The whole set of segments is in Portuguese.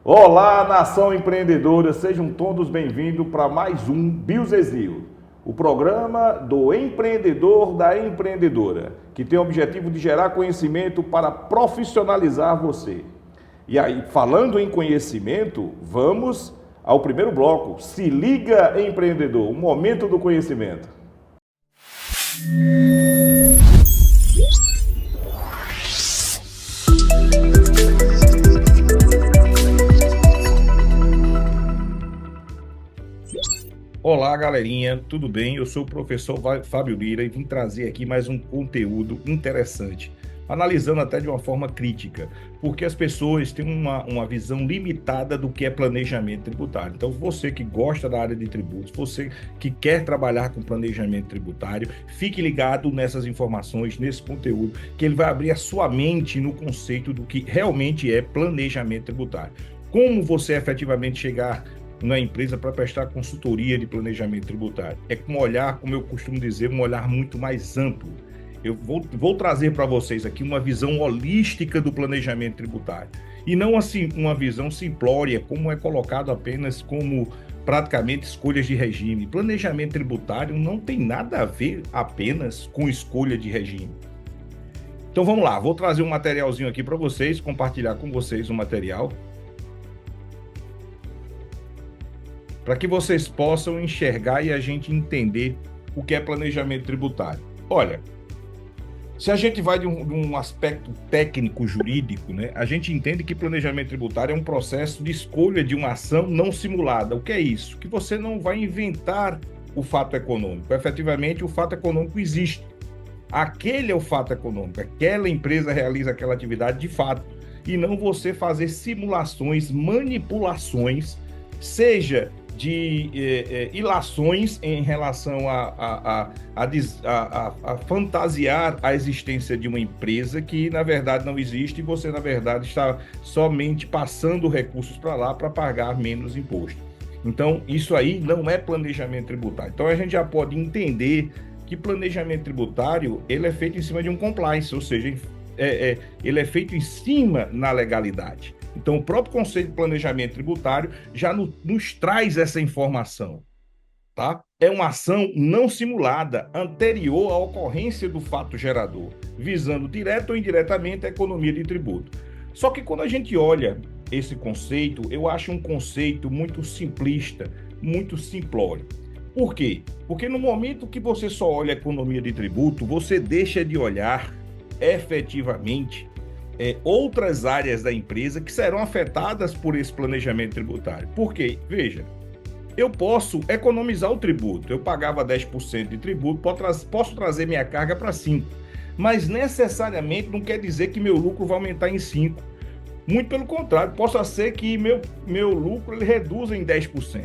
Olá, nação empreendedora, sejam todos bem-vindos para mais um Business News, o programa do empreendedor da empreendedora, que tem o objetivo de gerar conhecimento para profissionalizar você. E aí, falando em conhecimento, vamos ao primeiro bloco. Se liga, empreendedor, o momento do conhecimento. Olá, galerinha, tudo bem? Eu sou o professor Fábio Lira e vim trazer aqui mais um conteúdo interessante, analisando até de uma forma crítica, porque as pessoas têm uma visão limitada do que é planejamento tributário. Então, você que gosta da área de tributos, você que quer trabalhar com planejamento tributário, fique ligado nessas informações, nesse conteúdo, que ele vai abrir a sua mente no conceito do que realmente é planejamento tributário. Como você efetivamente chegar na empresa para prestar consultoria de planejamento tributário. É com um olhar, como eu costumo dizer, um olhar muito mais amplo. Eu vou trazer para vocês aqui uma visão holística do planejamento tributário. E não assim uma visão simplória, como é colocado apenas como praticamente escolhas de regime. Planejamento tributário não tem nada a ver apenas com escolha de regime. Então vamos lá, vou trazer um materialzinho aqui para vocês, compartilhar com vocês o material, para que vocês possam enxergar e a gente entender o que é planejamento tributário. Olha, se a gente vai de um aspecto técnico jurídico, né, a gente entende que planejamento tributário é um processo de escolha de uma ação não simulada. O que é isso? Que você não vai inventar o fato econômico. Efetivamente, o fato econômico existe. Aquele é o fato econômico. Aquela empresa realiza aquela atividade de fato. E não você fazer simulações, manipulações, seja de ilações em relação a fantasiar a existência de uma empresa que, na verdade, não existe e você, na verdade, está somente passando recursos para lá para pagar menos imposto. Então, isso aí não é planejamento tributário. Então, a gente já pode entender que planejamento tributário ele é feito em cima de um compliance, ou seja, ele é feito em cima na legalidade. Então, o próprio conceito de planejamento tributário já nos traz essa informação, tá? É uma ação não simulada, anterior à ocorrência do fato gerador, visando direto ou indiretamente a economia de tributo. Só que quando a gente olha esse conceito, eu acho um conceito muito simplista, muito simplório. Por quê? Porque no momento que você só olha a economia de tributo, você deixa de olhar efetivamente outras áreas da empresa que serão afetadas por esse planejamento tributário. Por quê? Veja, eu posso economizar o tributo. Eu pagava 10% de tributo, posso trazer minha carga para 5%. Mas necessariamente não quer dizer que meu lucro vai aumentar em 5%. Muito pelo contrário, possa ser que meu lucro ele reduza em 10%.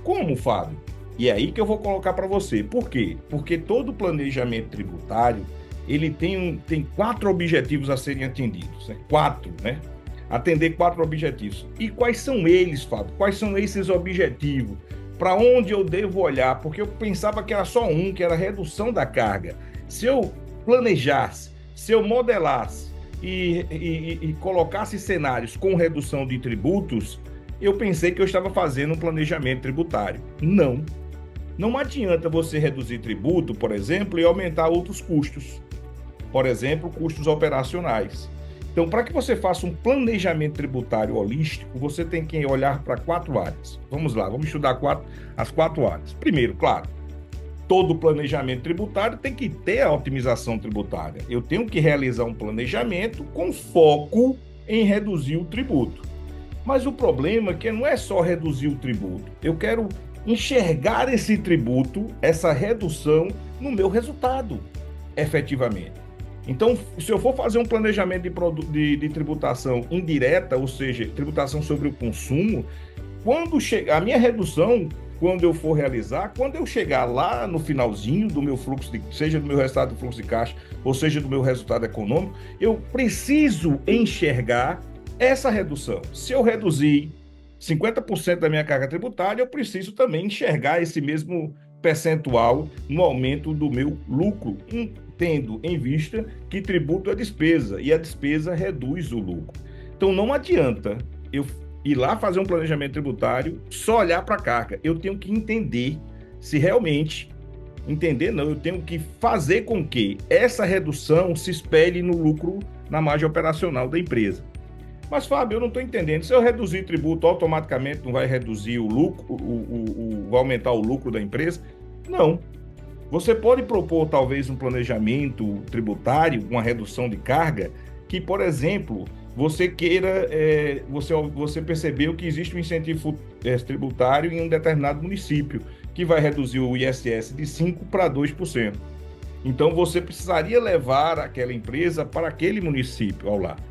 Como, Fábio? E é aí que eu vou colocar para você. Por quê? Porque todo planejamento tributário ele tem 4 objetivos a serem atendidos. 4, né? Atender 4 objetivos. E quais são eles, Fábio? Quais são esses objetivos? Para onde eu devo olhar? Porque eu pensava que era só um, que era a redução da carga. Se eu planejasse, se eu modelasse e colocasse cenários com redução de tributos, eu pensei que eu estava fazendo um planejamento tributário. Não. Não adianta você reduzir tributo, por exemplo, e aumentar outros custos. Por exemplo, custos operacionais. Então, para que você faça um planejamento tributário holístico, você tem que olhar para 4 áreas. Vamos lá, vamos estudar as 4 áreas. Primeiro, claro, todo planejamento tributário tem que ter a otimização tributária. Eu tenho que realizar um planejamento com foco em reduzir o tributo. Mas o problema é que não é só reduzir o tributo. Eu quero enxergar esse tributo, essa redução, no meu resultado, efetivamente. Então, se eu for fazer um planejamento de tributação indireta, ou seja, tributação sobre o consumo, quando chegar a minha redução, quando eu for realizar, quando eu chegar lá no finalzinho do meu fluxo, seja do meu resultado do fluxo de caixa, ou seja do meu resultado econômico, eu preciso enxergar essa redução. Se eu reduzir 50% da minha carga tributária, eu preciso também enxergar esse mesmo percentual no aumento do meu lucro, tendo em vista que tributo é despesa e a despesa reduz o lucro. Então não adianta eu ir lá fazer um planejamento tributário, só olhar para a carga. Eu tenho que entender se realmente, entender não, eu tenho que fazer com que essa redução se espelhe no lucro, na margem operacional da empresa. Mas, Fábio, eu não estou entendendo. Se eu reduzir tributo, automaticamente não vai reduzir o lucro, vai aumentar o lucro da empresa? Não. Você pode propor, talvez, um planejamento tributário, uma redução de carga, que, por exemplo, você queira, você percebeu que existe um incentivo tributário em um determinado município, que vai reduzir o ISS de 5% para 2%. Então, você precisaria levar aquela empresa para aquele município ao lado.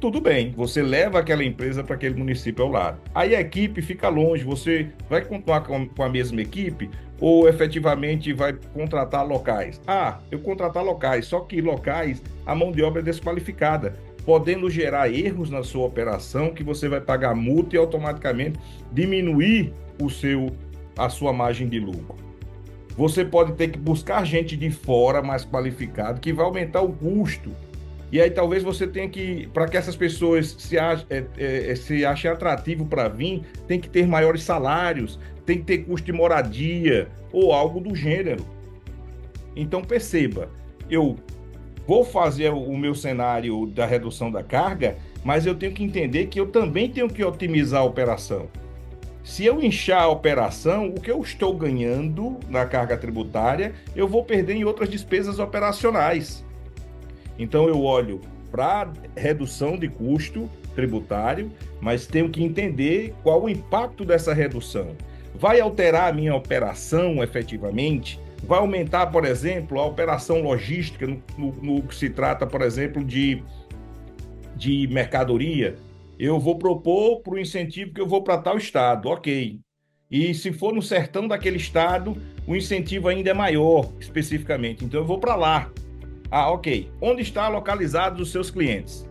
Tudo bem, você leva aquela empresa para aquele município ao lado. Aí a equipe fica longe, você vai continuar com a mesma equipe ou efetivamente vai contratar locais? Eu contratar locais, só que locais a mão de obra é desqualificada, podendo gerar erros na sua operação que você vai pagar multa e automaticamente diminuir a sua margem de lucro. Você pode ter que buscar gente de fora mais qualificada que vai aumentar o custo. E aí talvez você tenha que, para que essas pessoas se achem atrativo para vir, tem que ter maiores salários, tem que ter custo de moradia ou algo do gênero. Então perceba, eu vou fazer o meu cenário da redução da carga, mas eu tenho que entender que eu também tenho que otimizar a operação. Se eu inchar a operação, o que eu estou ganhando na carga tributária, eu vou perder em outras despesas operacionais. Então, eu olho para redução de custo tributário, mas tenho que entender qual o impacto dessa redução. Vai alterar a minha operação efetivamente? Vai aumentar, por exemplo, a operação logística no que se trata, por exemplo, de mercadoria? Eu vou propor para o incentivo que eu vou para tal estado, ok. E se for no sertão daquele estado, o incentivo ainda é maior, especificamente. Então, eu vou para lá. Ok. Onde está localizados os seus clientes?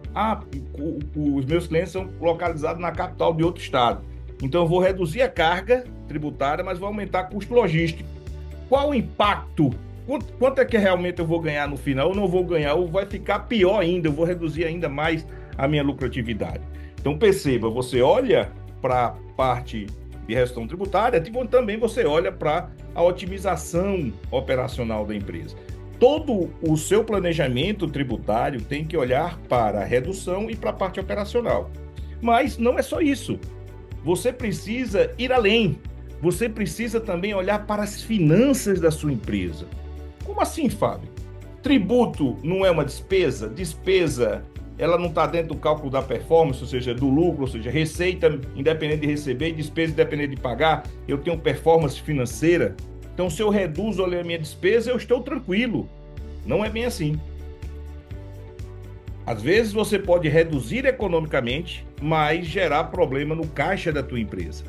Os meus clientes são localizados na capital de outro estado. Então, eu vou reduzir a carga tributária, mas vou aumentar o custo logístico. Qual o impacto? Quanto é que realmente eu vou ganhar no final? Ou não vou ganhar? Ou vai ficar pior ainda? Eu vou reduzir ainda mais a minha lucratividade. Então, perceba, você olha para a parte de gestão tributária, também você olha para a otimização operacional da empresa. Todo o seu planejamento tributário tem que olhar para a redução e para a parte operacional. Mas não é só isso. Você precisa ir além. Você precisa também olhar para as finanças da sua empresa. Como assim, Fábio? Tributo não é uma despesa? Despesa, ela não está dentro do cálculo da performance, ou seja, do lucro, ou seja, receita independente de receber e despesa independente de pagar. Eu tenho performance financeira. Então, se eu reduzo ali a minha despesa, eu estou tranquilo. Não é bem assim. Às vezes, você pode reduzir economicamente, mas gerar problema no caixa da tua empresa.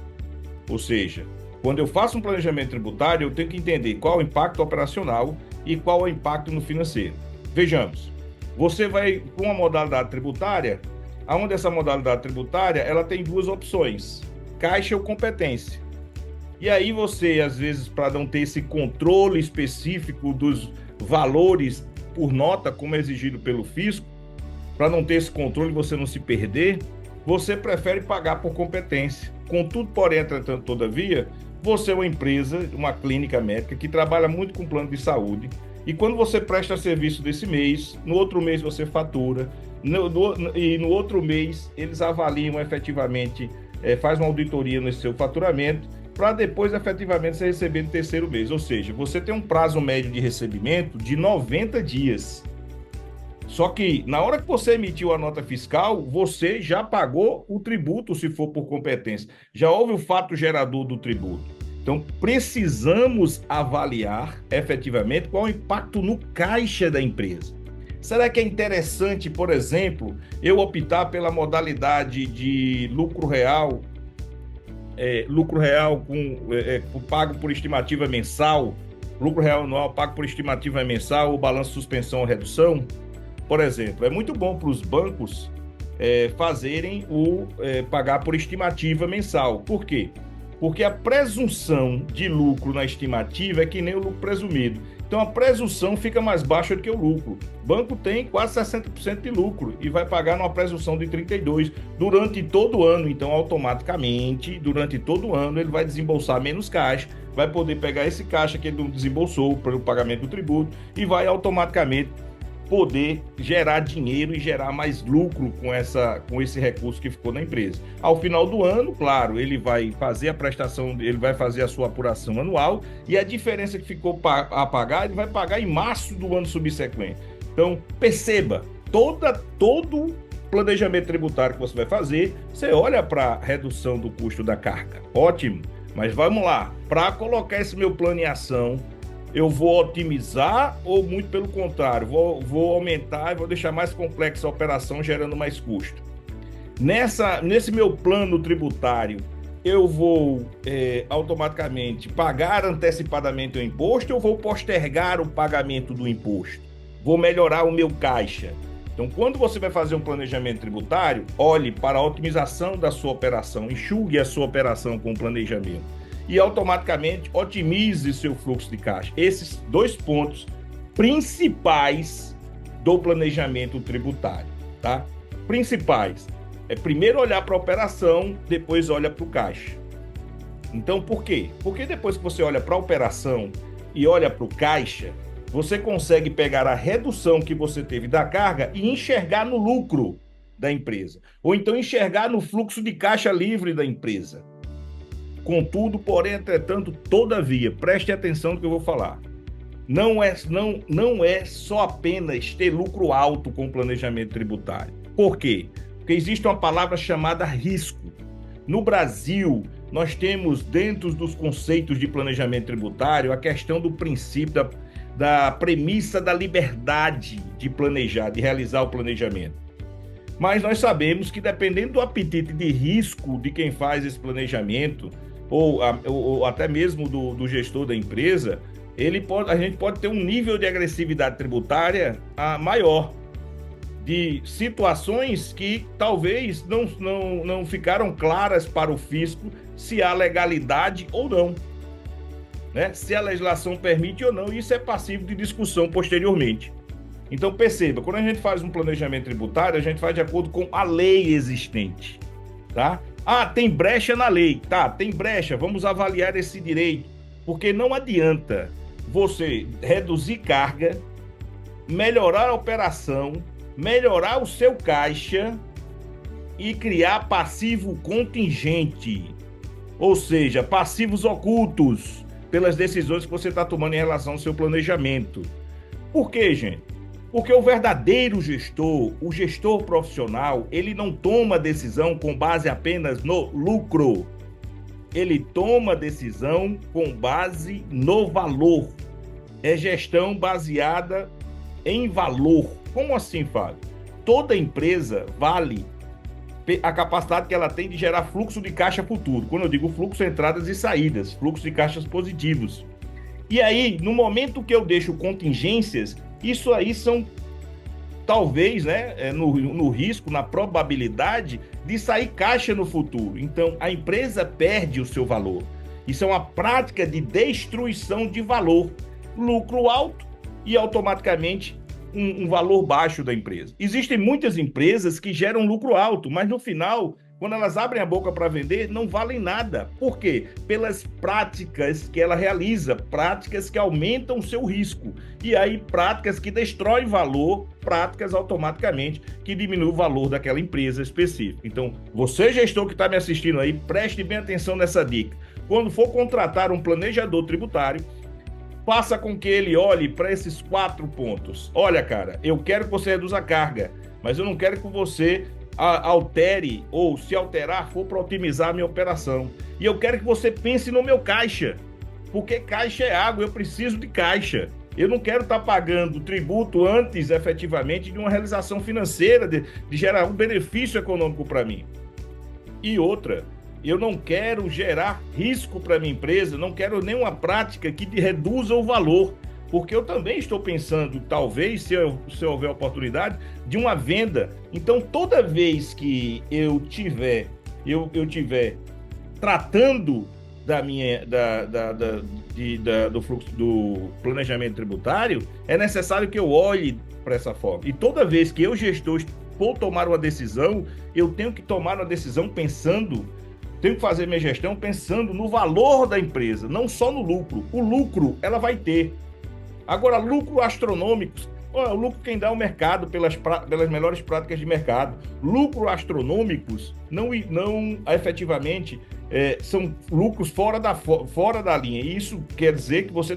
Ou seja, quando eu faço um planejamento tributário, eu tenho que entender qual é o impacto operacional e qual é o impacto no financeiro. Vejamos, você vai com uma modalidade tributária, onde essa modalidade tributária ela tem duas opções, caixa ou competência. E aí você, às vezes, para não ter esse controle específico dos valores por nota, como é exigido pelo fisco, para não ter esse controle e você não se perder, você prefere pagar por competência. Contudo, porém, entretanto, todavia, você é uma empresa, uma clínica médica que trabalha muito com plano de saúde e quando você presta serviço desse mês, no outro mês você fatura e no outro mês eles avaliam efetivamente, faz uma auditoria no seu faturamento para depois efetivamente você receber no terceiro mês. Ou seja, você tem um prazo médio de recebimento de 90 dias. Só que na hora que você emitiu a nota fiscal, você já pagou o tributo, se for por competência. Já houve o fato gerador do tributo. Então, precisamos avaliar efetivamente qual é o impacto no caixa da empresa. Será que é interessante, por exemplo, eu optar pela modalidade de lucro real pago por estimativa mensal, lucro real anual pago por estimativa mensal, ou balanço suspensão ou redução? Por exemplo, é muito bom para os bancos fazerem pagar por estimativa mensal. Por quê? Porque a presunção de lucro na estimativa é que nem o lucro presumido. Então a presunção fica mais baixa do que o lucro. O banco tem quase 60% de lucro e vai pagar numa presunção de 32% durante todo o ano. Então, automaticamente, durante todo o ano, ele vai desembolsar menos caixa, vai poder pegar esse caixa que ele não desembolsou para o pagamento do tributo e vai automaticamente poder gerar dinheiro e gerar mais lucro com esse recurso que ficou na empresa. Ao final do ano, claro, ele vai fazer a prestação, ele vai fazer a sua apuração anual e a diferença que ficou a pagar, ele vai pagar em março do ano subsequente. Então, perceba, todo planejamento tributário que você vai fazer, você olha para a redução do custo da carga. Ótimo, mas vamos lá, para colocar esse meu plano em ação, eu vou otimizar ou, muito pelo contrário, vou aumentar e vou deixar mais complexa a operação, gerando mais custo? Nesse meu plano tributário, eu vou automaticamente pagar antecipadamente o imposto ou vou postergar o pagamento do imposto? Vou melhorar o meu caixa? Então, quando você vai fazer um planejamento tributário, olhe para a otimização da sua operação, enxugue a sua operação com o planejamento e automaticamente otimize seu fluxo de caixa. Esses 2 pontos principais do planejamento tributário, tá? Principais. Primeiro olhar para a operação, depois olha para o caixa. Então, por quê? Porque depois que você olha para a operação e olha para o caixa, você consegue pegar a redução que você teve da carga e enxergar no lucro da empresa. Ou então enxergar no fluxo de caixa livre da empresa. Contudo, porém, entretanto, todavia, preste atenção no que eu vou falar. Não é só apenas ter lucro alto com o planejamento tributário. Por quê? Porque existe uma palavra chamada risco. No Brasil, nós temos, dentro dos conceitos de planejamento tributário, a questão do princípio da premissa da liberdade de planejar, de realizar o planejamento. Mas nós sabemos que, dependendo do apetite de risco de quem faz esse planejamento, ou até mesmo do gestor da empresa, a gente pode ter um nível de agressividade tributária maior, de situações que talvez não ficaram claras para o fisco se há legalidade ou não, né? Se a legislação permite ou não, isso é passível de discussão posteriormente. Então perceba, quando a gente faz um planejamento tributário, a gente faz de acordo com a lei existente, tá? Tem brecha na lei. Tá, tem brecha, vamos avaliar esse direito. Porque não adianta você reduzir carga, melhorar a operação, melhorar o seu caixa e criar passivo contingente. Ou seja, passivos ocultos pelas decisões que você está tomando em relação ao seu planejamento. Por quê, gente? Porque o verdadeiro gestor, o gestor profissional, ele não toma decisão com base apenas no lucro. Ele toma decisão com base no valor. É gestão baseada em valor. Como assim, Fábio? Toda empresa vale a capacidade que ela tem de gerar fluxo de caixa futuro. Quando eu digo fluxo, entradas e saídas, fluxo de caixas positivos. E aí, no momento que eu deixo contingências, isso aí são, talvez, né, no risco, na probabilidade de sair caixa no futuro. Então, a empresa perde o seu valor. Isso é uma prática de destruição de valor. Lucro alto e automaticamente um valor baixo da empresa. Existem muitas empresas que geram lucro alto, mas no final, quando elas abrem a boca para vender, não valem nada. Por quê? Pelas práticas que ela realiza, práticas que aumentam o seu risco. E aí, práticas que destroem valor, práticas automaticamente que diminuem o valor daquela empresa específica. Então, você, gestor que está me assistindo aí, preste bem atenção nessa dica. Quando for contratar um planejador tributário, faça com que ele olhe para esses 4 pontos. Olha, cara, eu quero que você reduza a carga, mas eu não quero que você altere, ou se alterar for para otimizar a minha operação. E eu quero que você pense no meu caixa, porque caixa é água, eu preciso de caixa. Eu não quero estar pagando tributo antes, efetivamente, de uma realização financeira, de gerar um benefício econômico para mim. E outra, eu não quero gerar risco para minha empresa, não quero nenhuma prática que reduza o valor, porque eu também estou pensando, talvez, se houver oportunidade, de uma venda. Então, toda vez que eu tiver tratando do fluxo do planejamento tributário, é necessário que eu olhe para essa forma. E toda vez que eu, gestor, for tomar uma decisão, eu tenho que tomar uma decisão tenho que fazer minha gestão pensando no valor da empresa, não só no lucro. O lucro ela vai ter. Agora, lucro astronômicos, o lucro quem dá é o mercado pelas melhores práticas de mercado. Lucro astronômicos não efetivamente são lucros fora da linha. E isso quer dizer que você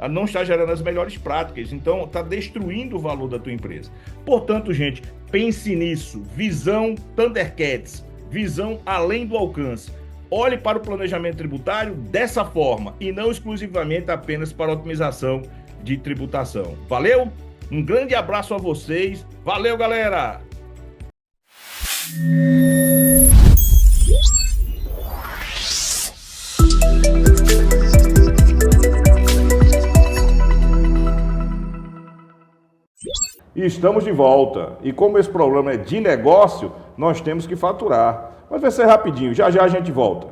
não está gerando as melhores práticas, então está destruindo o valor da tua empresa. Portanto, gente, pense nisso. Visão Thundercats, visão além do alcance. Olhe para o planejamento tributário dessa forma e não exclusivamente apenas para a otimização de tributação. Valeu? Um grande abraço a vocês. Valeu, galera! E estamos de volta. E como esse programa é de negócio, nós temos que faturar. Mas vai ser rapidinho. Já já a gente volta.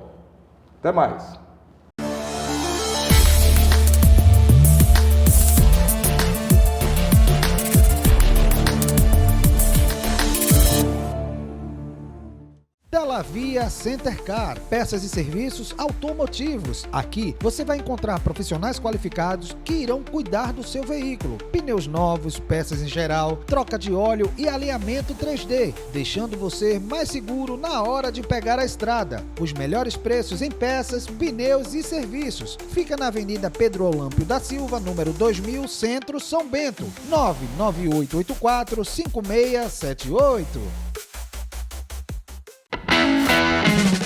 Até mais. Via Centercar, peças e serviços automotivos. Aqui você vai encontrar profissionais qualificados que irão cuidar do seu veículo. Pneus novos, peças em geral, troca de óleo e alinhamento 3D, deixando você mais seguro na hora de pegar a estrada. Os melhores preços em peças, pneus e serviços. Fica na Avenida Pedro Olâmpio da Silva, número 2000, Centro, São Bento. 99884-5678.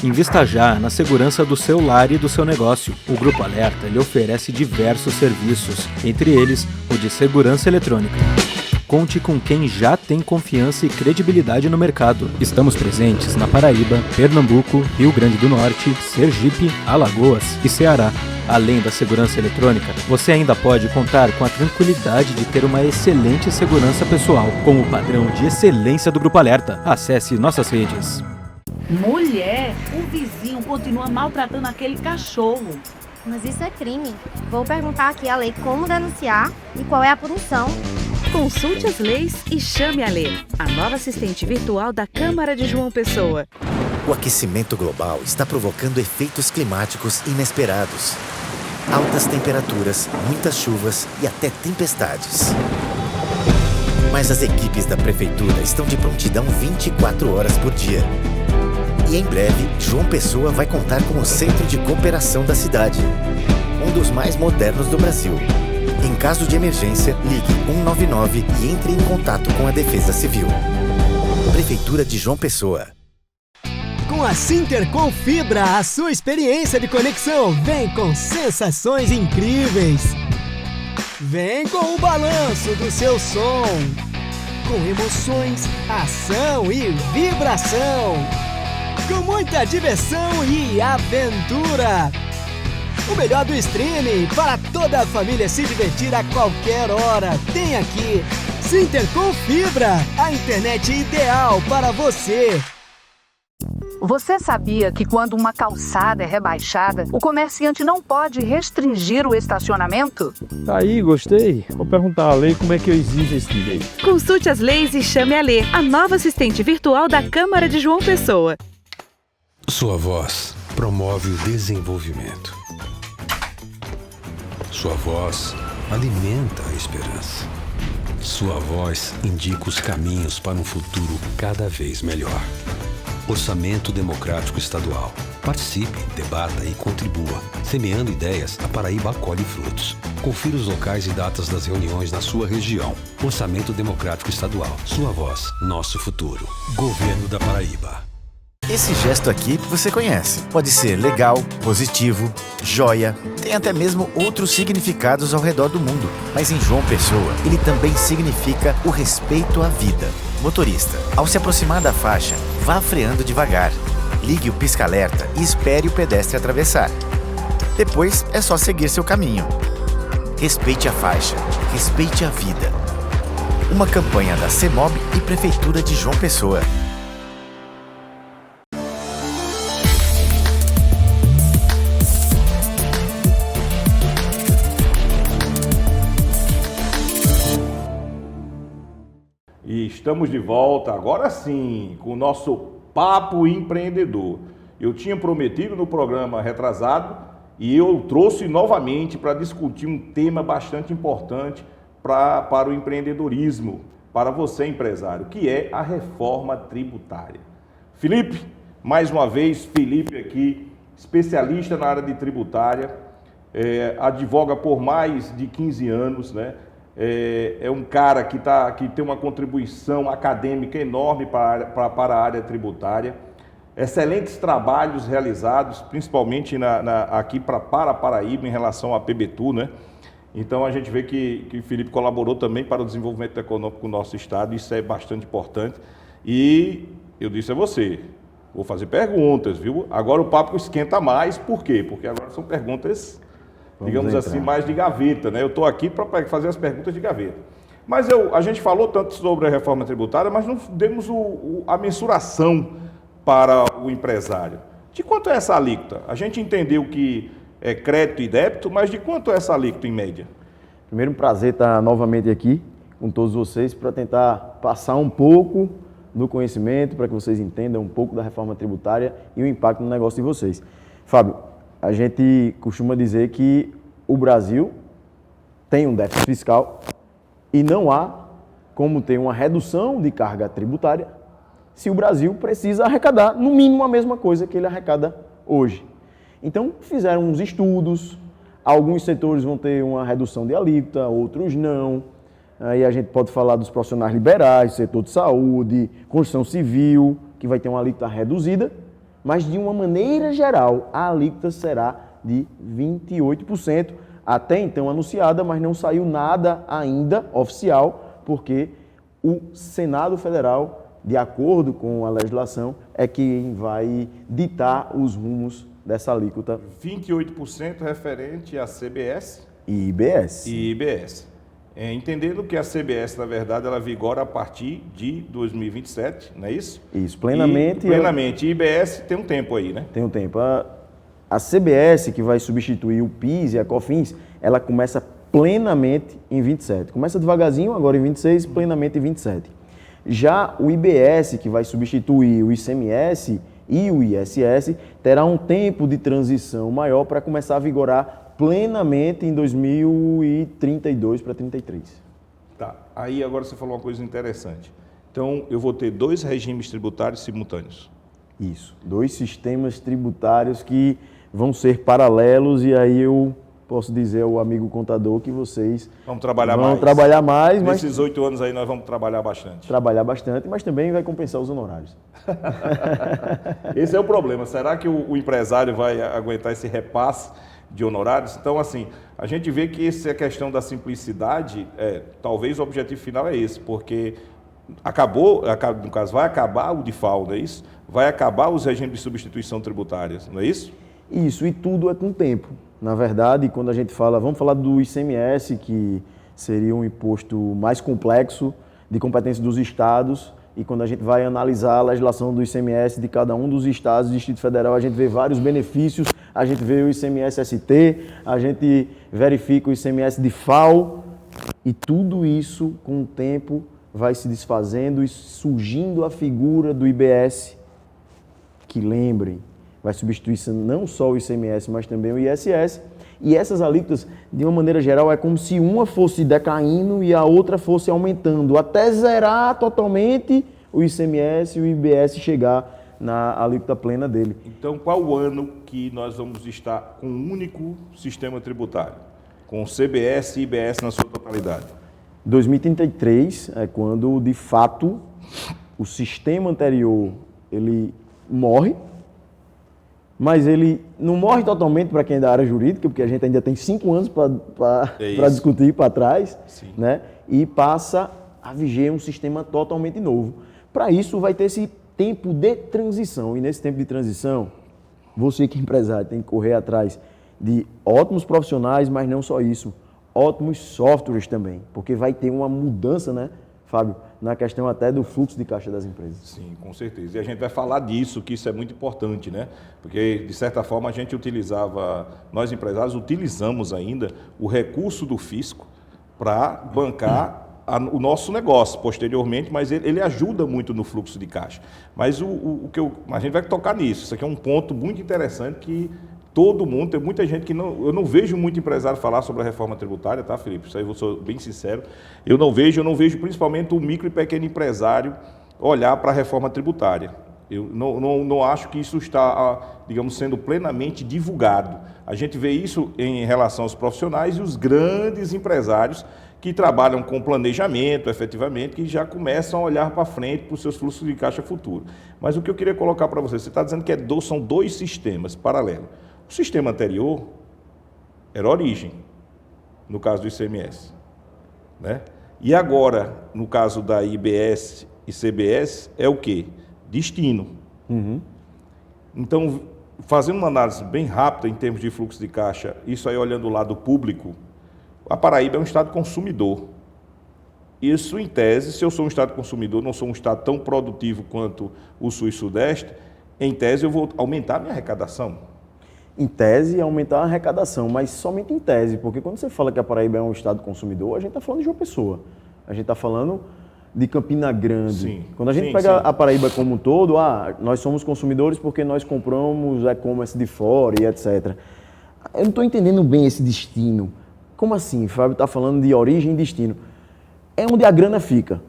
Invista já na segurança do seu lar e do seu negócio. O Grupo Alerta lhe oferece diversos serviços, entre eles o de segurança eletrônica. Conte com quem já tem confiança e credibilidade no mercado. Estamos presentes na Paraíba, Pernambuco, Rio Grande do Norte, Sergipe, Alagoas e Ceará. Além da segurança eletrônica, você ainda pode contar com a tranquilidade de ter uma excelente segurança pessoal, com o padrão de excelência do Grupo Alerta. Acesse nossas redes. Mulher, o vizinho continua maltratando aquele cachorro. Mas isso é crime. Vou perguntar aqui à lei como denunciar e qual é a punição. Consulte as leis e chame a Lê, a nova assistente virtual da Câmara de João Pessoa. O aquecimento global está provocando efeitos climáticos inesperados. Altas temperaturas, muitas chuvas e até tempestades. Mas as equipes da Prefeitura estão de prontidão 24 horas por dia. E em breve, João Pessoa vai contar com o Centro de Cooperação da cidade, um dos mais modernos do Brasil. Em caso de emergência, ligue 199 e entre em contato com a Defesa Civil. Prefeitura de João Pessoa. Com a Sintercom Fibra, a sua experiência de conexão vem com sensações incríveis. Vem com o balanço do seu som, com emoções, ação e vibração. Com muita diversão e aventura. O melhor do streaming para toda a família se divertir a qualquer hora. Tem aqui Sintercom Fibra, a internet ideal para você. Você sabia que quando uma calçada é rebaixada, o comerciante não pode restringir o estacionamento? Aí, gostei. Vou perguntar à lei como é que eu exijo esse direito. Consulte as leis e chame a Lê, a nova assistente virtual da Câmara de João Pessoa. Sua voz promove o desenvolvimento. Sua voz alimenta a esperança. Sua voz indica os caminhos para um futuro cada vez melhor. Orçamento Democrático Estadual. Participe, debata e contribua. Semeando ideias, a Paraíba colhe frutos. Confira os locais e datas das reuniões na sua região. Orçamento Democrático Estadual. Sua voz, nosso futuro. Governo da Paraíba. Esse gesto aqui você conhece. Pode ser legal, positivo, joia, tem até mesmo outros significados ao redor do mundo. Mas em João Pessoa, ele também significa o respeito à vida. Motorista, ao se aproximar da faixa, vá freando devagar. Ligue o pisca-alerta e espere o pedestre atravessar. Depois é só seguir seu caminho. Respeite a faixa, respeite a vida. Uma campanha da CEMOB e Prefeitura de João Pessoa. Estamos de volta, agora sim, com o nosso Papo Empreendedor. Eu tinha prometido no programa retrasado e eu trouxe novamente para discutir um tema bastante importante para o empreendedorismo, para você empresário, que é a reforma tributária. Felipe, mais uma vez, Felipe aqui, especialista na área de tributária, advoga por mais de 15 anos, né? É um cara que tem uma contribuição acadêmica enorme para a área tributária, excelentes trabalhos realizados, principalmente aqui para Paraíba, em relação à PBTU, né? Então a gente vê que o Felipe colaborou também para o desenvolvimento econômico do nosso estado, isso é bastante importante. E eu disse a você, vou fazer perguntas, viu? Agora o papo esquenta mais, por quê? Porque agora são perguntas, digamos assim, mais de gaveta, né? Eu estou aqui para fazer as perguntas de gaveta. Mas a gente falou tanto sobre a reforma tributária, mas não demos a mensuração para o empresário. De quanto é essa alíquota? A gente entendeu que é crédito e débito, mas de quanto é essa alíquota em média? Primeiro, um prazer estar novamente aqui com todos vocês para tentar passar um pouco do conhecimento, para que vocês entendam um pouco da reforma tributária e o impacto no negócio de vocês. Fábio, a gente costuma dizer que o Brasil tem um déficit fiscal e não há como ter uma redução de carga tributária se o Brasil precisa arrecadar, no mínimo, a mesma coisa que ele arrecada hoje. Então, fizeram uns estudos, alguns setores vão ter uma redução de alíquota, outros não. Aí a gente pode falar dos profissionais liberais, setor de saúde, construção civil, que vai ter uma alíquota reduzida, mas de uma maneira geral, a alíquota será de 28%, até então anunciada, mas não saiu nada ainda oficial, porque o Senado Federal, de acordo com a legislação, é quem vai ditar os rumos dessa alíquota. 28% referente à CBS e IBS. Entendendo que a CBS, na verdade, ela vigora a partir de 2027, não é isso? Isso, plenamente. Plenamente. E IBS tem um tempo aí, né? Tem um tempo. A CBS, que vai substituir o PIS e a COFINS, ela começa plenamente em 27. Começa devagarzinho, agora em 26, plenamente em 27. Já o IBS, que vai substituir o ICMS e o ISS, terá um tempo de transição maior para começar a vigorar plenamente em 2032 para 33. Tá. Aí agora você falou uma coisa interessante. Então, eu vou ter 2 regimes tributários simultâneos. Isso. 2 sistemas tributários que vão ser paralelos e aí eu posso dizer ao amigo contador que vocês vão trabalhar mais. Nesses 8 anos aí nós vamos trabalhar bastante. Trabalhar bastante, mas também vai compensar os honorários. Esse é o problema. Será que o empresário vai aguentar esse repasse de honorários? Então, assim, a gente vê que essa é a questão da simplicidade, talvez o objetivo final é esse, porque no caso, vai acabar o DIFAL, não é isso? Vai acabar os regimes de substituição tributárias, não é isso? Isso, e tudo é com tempo. Na verdade, quando a gente fala, vamos falar do ICMS, que seria um imposto mais complexo, de competência dos estados, e quando a gente vai analisar a legislação do ICMS de cada um dos estados do Distrito Federal, a gente vê vários benefícios, a gente vê o ICMS-ST, a gente verifica o ICMS-DIFAL, e tudo isso, com o tempo, vai se desfazendo e surgindo a figura do IBS, que lembrem, vai substituir não só o ICMS, mas também o ISS. E essas alíquotas, de uma maneira geral, é como se uma fosse decaindo e a outra fosse aumentando, até zerar totalmente o ICMS e o IBS chegar na alíquota plena dele. Então, qual o ano que nós vamos estar com um único sistema tributário? Com CBS e IBS na sua totalidade? 2033 é quando, de fato, o sistema anterior ele morre, mas ele não morre totalmente para quem é da área jurídica, porque a gente ainda tem 5 anos para discutir para trás, né? E passa a viger um sistema totalmente novo. Para isso vai ter esse tempo de transição, e nesse tempo de transição, você que é empresário tem que correr atrás de ótimos profissionais, mas não só isso, ótimos softwares também, porque vai ter uma mudança, né, Fábio, na questão até do fluxo de caixa das empresas. Sim, com certeza. E a gente vai falar disso, que isso é muito importante, né? Porque, de certa forma, a gente nós empresários utilizamos ainda o recurso do fisco para bancar o nosso negócio posteriormente, mas ele ajuda muito no fluxo de caixa. Mas a gente vai tocar nisso. Isso aqui é um ponto muito interessante que todo mundo, tem muita gente que eu não vejo muito empresário falar sobre a reforma tributária, tá, Felipe? Isso aí eu sou bem sincero. Eu não vejo principalmente o micro e pequeno empresário olhar para a reforma tributária. Eu não acho que isso está, digamos, sendo plenamente divulgado. A gente vê isso em relação aos profissionais e os grandes empresários que trabalham com planejamento, efetivamente, que já começam a olhar para frente para os seus fluxos de caixa futuro. Mas o que eu queria colocar para você está dizendo que são 2 sistemas paralelos. O sistema anterior era origem, no caso do ICMS, né? E agora, no caso da IBS e CBS, é o quê? Destino. Uhum. Então, fazendo uma análise bem rápida em termos de fluxo de caixa, isso aí olhando o lado público, a Paraíba é um estado consumidor. Isso, em tese, se eu sou um estado consumidor, não sou um estado tão produtivo quanto o Sul e Sudeste, em tese eu vou aumentar a minha arrecadação. Em tese, aumentar a arrecadação, mas somente em tese, porque quando você fala que a Paraíba é um estado consumidor, a gente está falando de João Pessoa. A gente está falando de Campina Grande. Sim, quando a gente pega a Paraíba como um todo, nós somos consumidores porque nós compramos e-commerce de fora e etc. Eu não estou entendendo bem esse destino. Como assim? Fábio está falando de origem e destino. É onde a grana fica.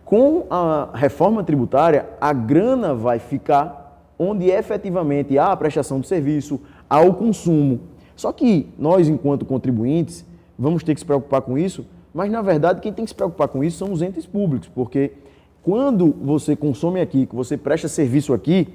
Com a reforma tributária, a grana vai ficar onde efetivamente há a prestação de serviço, há o consumo. Só que nós, enquanto contribuintes, vamos ter que se preocupar com isso, mas, na verdade, quem tem que se preocupar com isso são os entes públicos, porque quando você consome aqui, que você presta serviço aqui,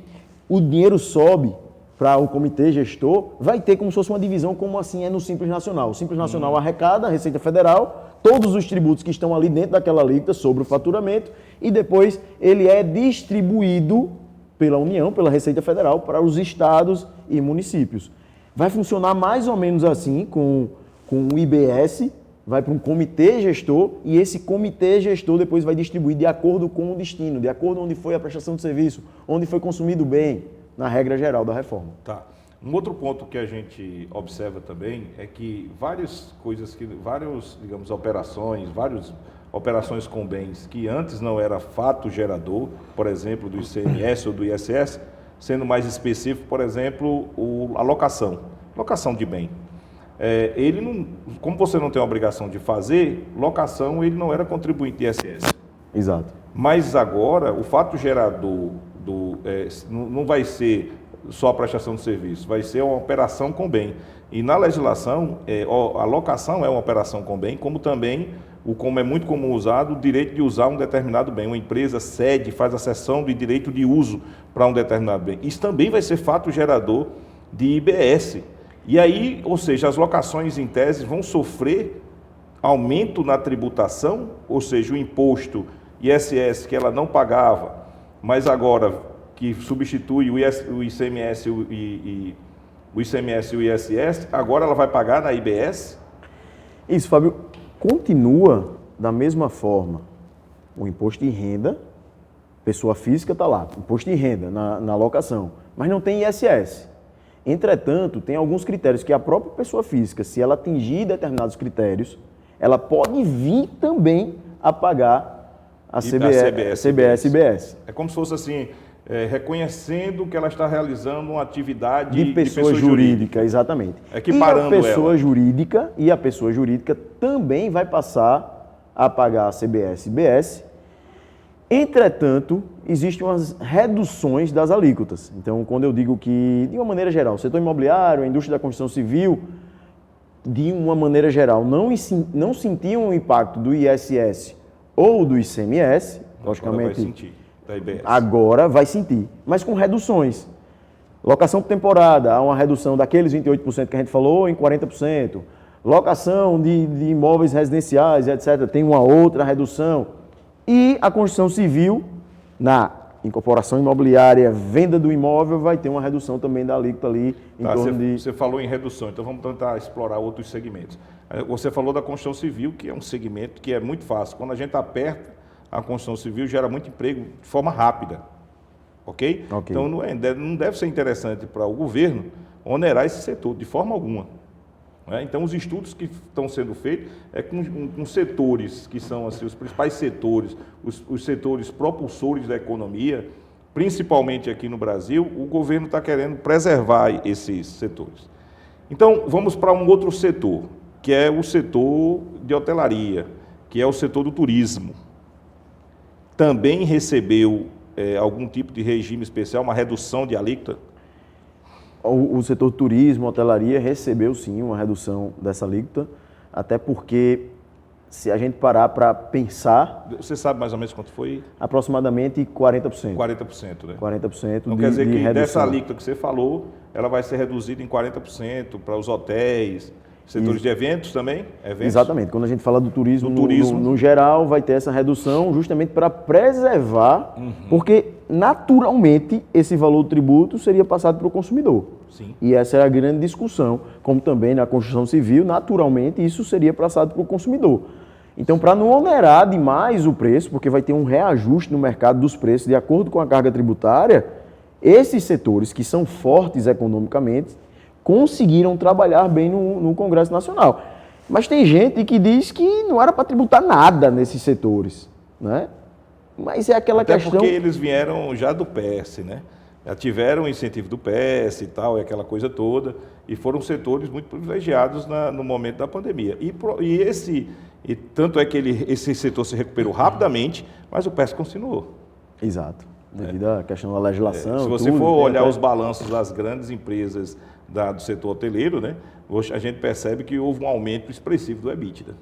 o dinheiro sobe para o comitê gestor, vai ter como se fosse uma divisão, como assim é no Simples Nacional. O Simples Nacional arrecada, a Receita Federal, todos os tributos que estão ali dentro daquela alíquota sobre o faturamento, e depois ele é distribuído pela União, pela Receita Federal, para os estados e municípios. Vai funcionar mais ou menos assim com o IBS, vai para um comitê gestor e esse comitê gestor depois vai distribuir de acordo com o destino, de acordo com onde foi a prestação de serviço, onde foi consumido o bem, na regra geral da reforma. Tá. Um outro ponto que a gente observa também é que várias, digamos, operações com bens que antes não era fato gerador, por exemplo, do ICMS ou do ISS, sendo mais específico, por exemplo, a locação de bem. Ele não, como você não tem a obrigação de fazer, locação ele não era contribuinte de ISS. Exato. Mas agora, o fato gerador não vai ser só a prestação de serviço, vai ser uma operação com bem. E na legislação, a locação é uma operação com bem, como também, como é muito comum usado, o direito de usar um determinado bem. Uma empresa cede, faz a cessão de direito de uso para um determinado bem. Isso também vai ser fato gerador de IBS. E aí, ou seja, as locações em tese vão sofrer aumento na tributação, ou seja, o imposto ISS que ela não pagava, mas agora que substitui o ICMS e o ISS, agora ela vai pagar na IBS? Isso, Fábio, continua da mesma forma. O imposto de renda, pessoa física está lá, imposto de renda na locação, mas não tem ISS. Entretanto, tem alguns critérios que a própria pessoa física, se ela atingir determinados critérios, ela pode vir também a pagar a CBS e IBS. É como se fosse assim, reconhecendo que ela está realizando uma atividade de pessoa jurídica. Exatamente. Equiparando E a pessoa jurídica também vai passar a pagar a CBS e IBS. Entretanto, existem umas reduções das alíquotas. Então, quando eu digo que, de uma maneira geral, o setor imobiliário, a indústria da construção civil, de uma maneira geral, não sentiam o impacto do ISS ou do ICMS, logicamente, agora vai sentir, mas com reduções. Locação por temporada, há uma redução daqueles 28% que a gente falou em 40%. Locação de imóveis residenciais, etc., tem uma outra redução. E a construção civil, na incorporação imobiliária, venda do imóvel, vai ter uma redução também da alíquota ali em torno de... Você falou em redução, então vamos tentar explorar outros segmentos. Você falou da construção civil, que é um segmento que é muito fácil. Quando a gente aperta, a construção civil gera muito emprego de forma rápida. Ok? Então não deve ser interessante para o governo onerar esse setor, de forma alguma. né? Então, os estudos que estão sendo feitos é com setores que são assim, os principais setores, os setores propulsores da economia, principalmente aqui no Brasil, o governo está querendo preservar esses setores. Então, vamos para um outro setor, que é o setor de hotelaria, que é o setor do turismo. Também recebeu algum tipo de regime especial, uma redução de alíquota? O setor turismo, hotelaria, recebeu sim uma redução dessa alíquota, até porque, se a gente parar para pensar... Você sabe mais ou menos quanto foi? Aproximadamente 40%. 40%, né? 40% então, quer dizer que redução. Dessa alíquota que você falou, ela vai ser reduzida em 40% para os hotéis, setores de eventos também? Eventos? Exatamente. Quando a gente fala do turismo, no geral, vai ter essa redução justamente para preservar, porque naturalmente esse valor do tributo seria passado para o consumidor. Sim. E essa é a grande discussão, como também na construção civil, naturalmente isso seria passado para o consumidor. Então, para não onerar demais o preço, porque vai ter um reajuste no mercado dos preços de acordo com a carga tributária, esses setores que são fortes economicamente conseguiram trabalhar bem no Congresso Nacional. Mas tem gente que diz que não era para tributar nada nesses setores, né? Mas é aquela questão... Até porque eles vieram já do PS, né? Já tiveram o incentivo do PS e tal, e aquela coisa toda, e foram setores muito privilegiados no momento da pandemia. E tanto é que esse setor se recuperou rapidamente, mas o PS continuou. Exato, devido à questão da legislação. Se você for olhar os balanços das grandes empresas do setor hoteleiro, né, a gente percebe que houve um aumento expressivo do EBITDA.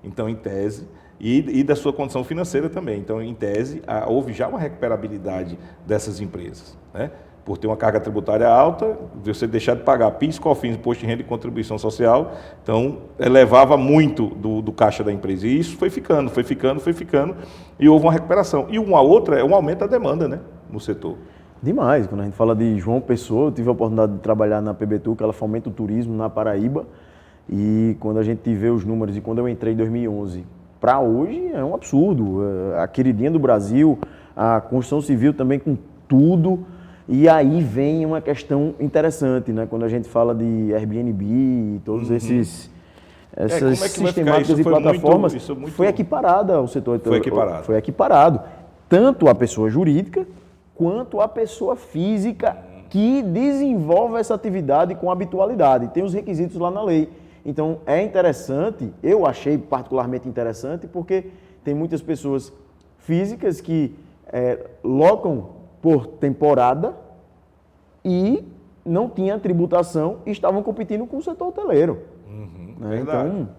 Então, em tese, e da sua condição financeira também. Então, em tese, houve já uma recuperabilidade dessas empresas, né? Por ter uma carga tributária alta, de você deixar de pagar PIS, COFINS, Imposto de Renda e Contribuição Social, então elevava muito do caixa da empresa. E isso foi ficando, e houve uma recuperação. E uma outra é um aumento da demanda, né, no setor. Demais. Quando a gente fala de João Pessoa, eu tive a oportunidade de trabalhar na PBTU, que ela fomenta o turismo na Paraíba, e quando a gente vê os números, e quando eu entrei em 2011, para hoje é um absurdo. A queridinha do Brasil, a construção civil também com tudo. E aí vem uma questão interessante, né? Quando a gente fala de Airbnb e todos essas sistemáticas e plataformas, foi equiparada ao setor. Foi equiparado. Tanto a pessoa jurídica quanto a pessoa física que desenvolve essa atividade com habitualidade. Tem os requisitos lá na lei. Então, é interessante, eu achei particularmente interessante, porque tem muitas pessoas físicas que locam por temporada e não tinham tributação e estavam competindo com o setor hoteleiro. Né? Então,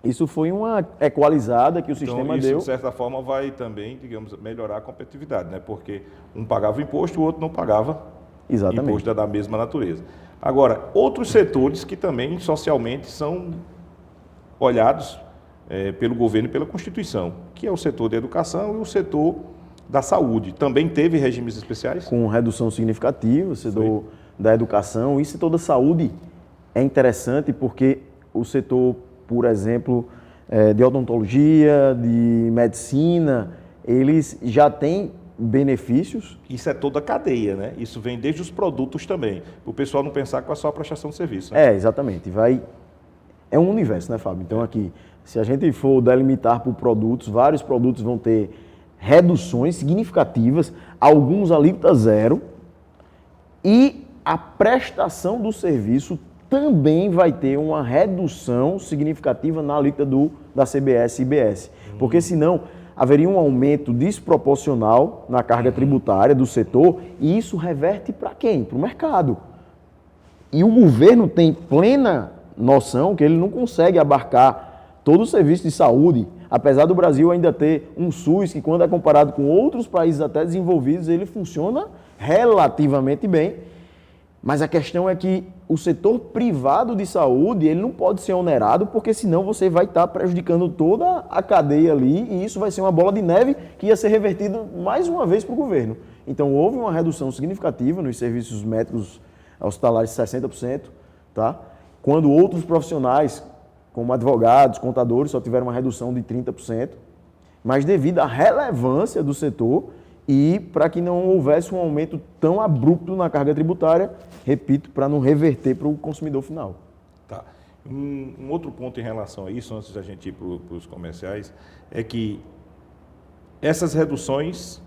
isso foi uma equalizada que o sistema deu. De certa forma, vai também, digamos, melhorar a competitividade, né? Porque um pagava imposto, o outro não pagava imposto da mesma natureza. Agora, outros setores que também socialmente são olhados pelo governo e pela Constituição, que é o setor da educação e o setor da saúde. Também teve regimes especiais? Com redução significativa, o setor da educação e o setor da saúde é interessante porque o setor, por exemplo, de odontologia, de medicina, eles já têm benefícios. Isso é toda a cadeia, né? Isso vem desde os produtos também. O pessoal não pensar que é só a prestação de serviço. Né? Exatamente. É um universo, né, Fábio? Então aqui, se a gente for delimitar por produtos, vários produtos vão ter reduções significativas, alguns alíquota zero, e a prestação do serviço também vai ter uma redução significativa na alíquota da CBS e IBS. Porque senão haveria um aumento desproporcional na carga tributária do setor e isso reverte para quem? Para o mercado. E o governo tem plena noção que ele não consegue abarcar todo o serviço de saúde, apesar do Brasil ainda ter um SUS que, quando é comparado com outros países até desenvolvidos, ele funciona relativamente bem. Mas a questão é que o setor privado de saúde, ele não pode ser onerado, porque senão você vai estar prejudicando toda a cadeia ali e isso vai ser uma bola de neve que ia ser revertido mais uma vez para o governo. Então, houve uma redução significativa nos serviços médicos hospitalares de 60%, tá? Quando outros profissionais, como advogados, contadores, só tiveram uma redução de 30%, mas devido à relevância do setor e para que não houvesse um aumento tão abrupto na carga tributária, repito, para não reverter para o consumidor final. Tá. Um outro ponto em relação a isso, antes da gente ir para os comerciais, é que essas reduções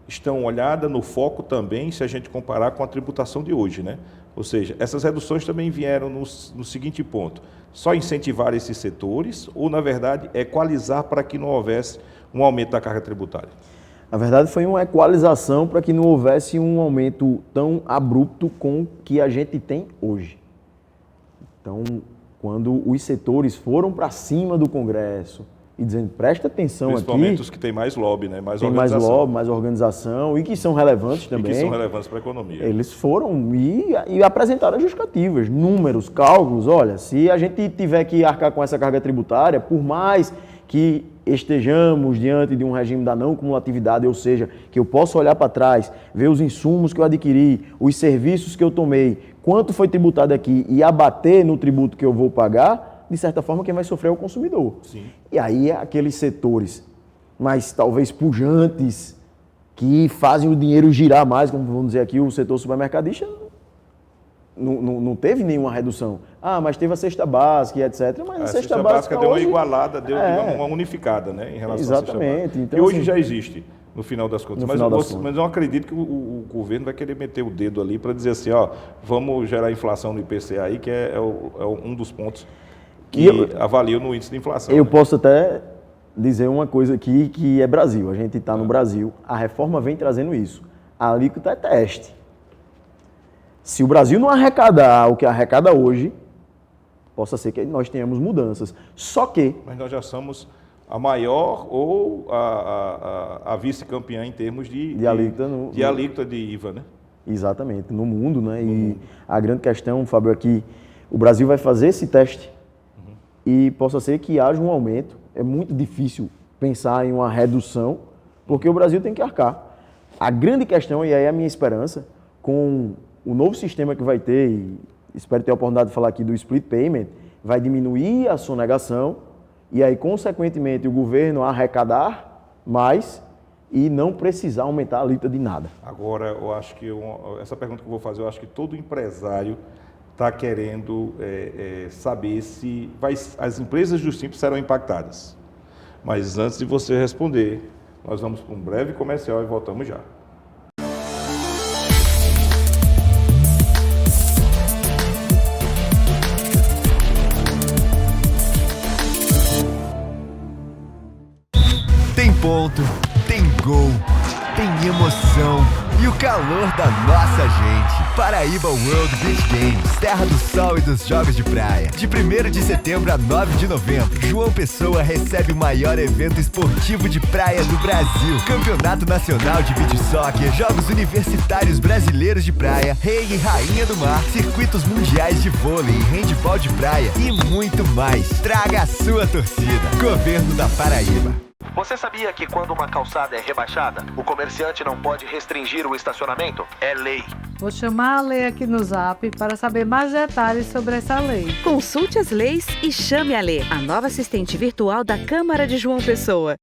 estão olhadas no foco também, se a gente comparar com a tributação de hoje, né? Ou seja, essas reduções também vieram no seguinte ponto: só incentivar esses setores ou, na verdade, equalizar para que não houvesse um aumento da carga tributária? Na verdade, foi uma equalização para que não houvesse um aumento tão abrupto com o que a gente tem hoje. Então, quando os setores foram para cima do Congresso e dizendo, presta atenção aqui... Principalmente os que têm mais lobby, né? Mais tem mais lobby, mais organização e que são relevantes também. E que são relevantes para a economia. Eles foram e apresentaram justificativas, números, cálculos. Olha, se a gente tiver que arcar com essa carga tributária, por mais que estejamos diante de um regime da não cumulatividade, ou seja, que eu posso olhar para trás, ver os insumos que eu adquiri, os serviços que eu tomei, quanto foi tributado aqui e abater no tributo que eu vou pagar, de certa forma, quem vai sofrer é o consumidor. Sim. E aí, aqueles setores mais, talvez, pujantes, que fazem o dinheiro girar mais, como vamos dizer aqui, o setor supermercadista, não teve nenhuma redução. Ah, mas teve a cesta básica e etc. Mas a cesta básica deu hoje... uma igualada, deu uma unificada, né, em relação Exatamente. à cesta básica. Então, e hoje assim, já existe, no final das contas. Mas eu acredito que o governo vai querer meter o dedo ali para dizer assim, ó, vamos gerar inflação no IPCA aí, que é um dos pontos que avaliam no índice de inflação. Eu posso até dizer uma coisa aqui, que é Brasil. A gente está no Brasil, a reforma vem trazendo isso. A alíquota é teste. Se o Brasil não arrecadar o que arrecada hoje, possa ser que nós tenhamos mudanças. Só que... Mas nós já somos a maior ou a vice-campeã em termos de alíquota de IVA, né? Exatamente, no mundo, né? A grande questão, Fábio, é que o Brasil vai fazer esse teste e possa ser que haja um aumento. É muito difícil pensar em uma redução, porque o Brasil tem que arcar. A grande questão, e aí é a minha esperança, com o novo sistema que vai ter, e espero ter a oportunidade de falar aqui do split payment, vai diminuir a sonegação e aí, consequentemente, o governo arrecadar mais e não precisar aumentar a alíquota de nada. Agora, eu acho que essa pergunta que eu vou fazer, eu acho que todo empresário está querendo saber se as empresas do Simples serão impactadas. Mas antes de você responder, nós vamos para um breve comercial e voltamos já. Tem ponto, tem gol, tem emoção e o calor da nossa gente. Paraíba World Beach Games, terra do sol e dos jogos de praia. De 1º de setembro a 9 de novembro, João Pessoa recebe o maior evento esportivo de praia do Brasil. Campeonato Nacional de Beach Soccer, Jogos Universitários Brasileiros de Praia, Rei e Rainha do Mar, circuitos mundiais de vôlei e handebol de praia e muito mais. Traga a sua torcida. Governo da Paraíba. Você sabia que quando uma calçada é rebaixada, o comerciante não pode restringir o estacionamento? É lei. Vou chamar a Lei aqui no Zap para saber mais detalhes sobre essa lei. Consulte as leis e chame a Lei, a nova assistente virtual da Câmara de João Pessoa.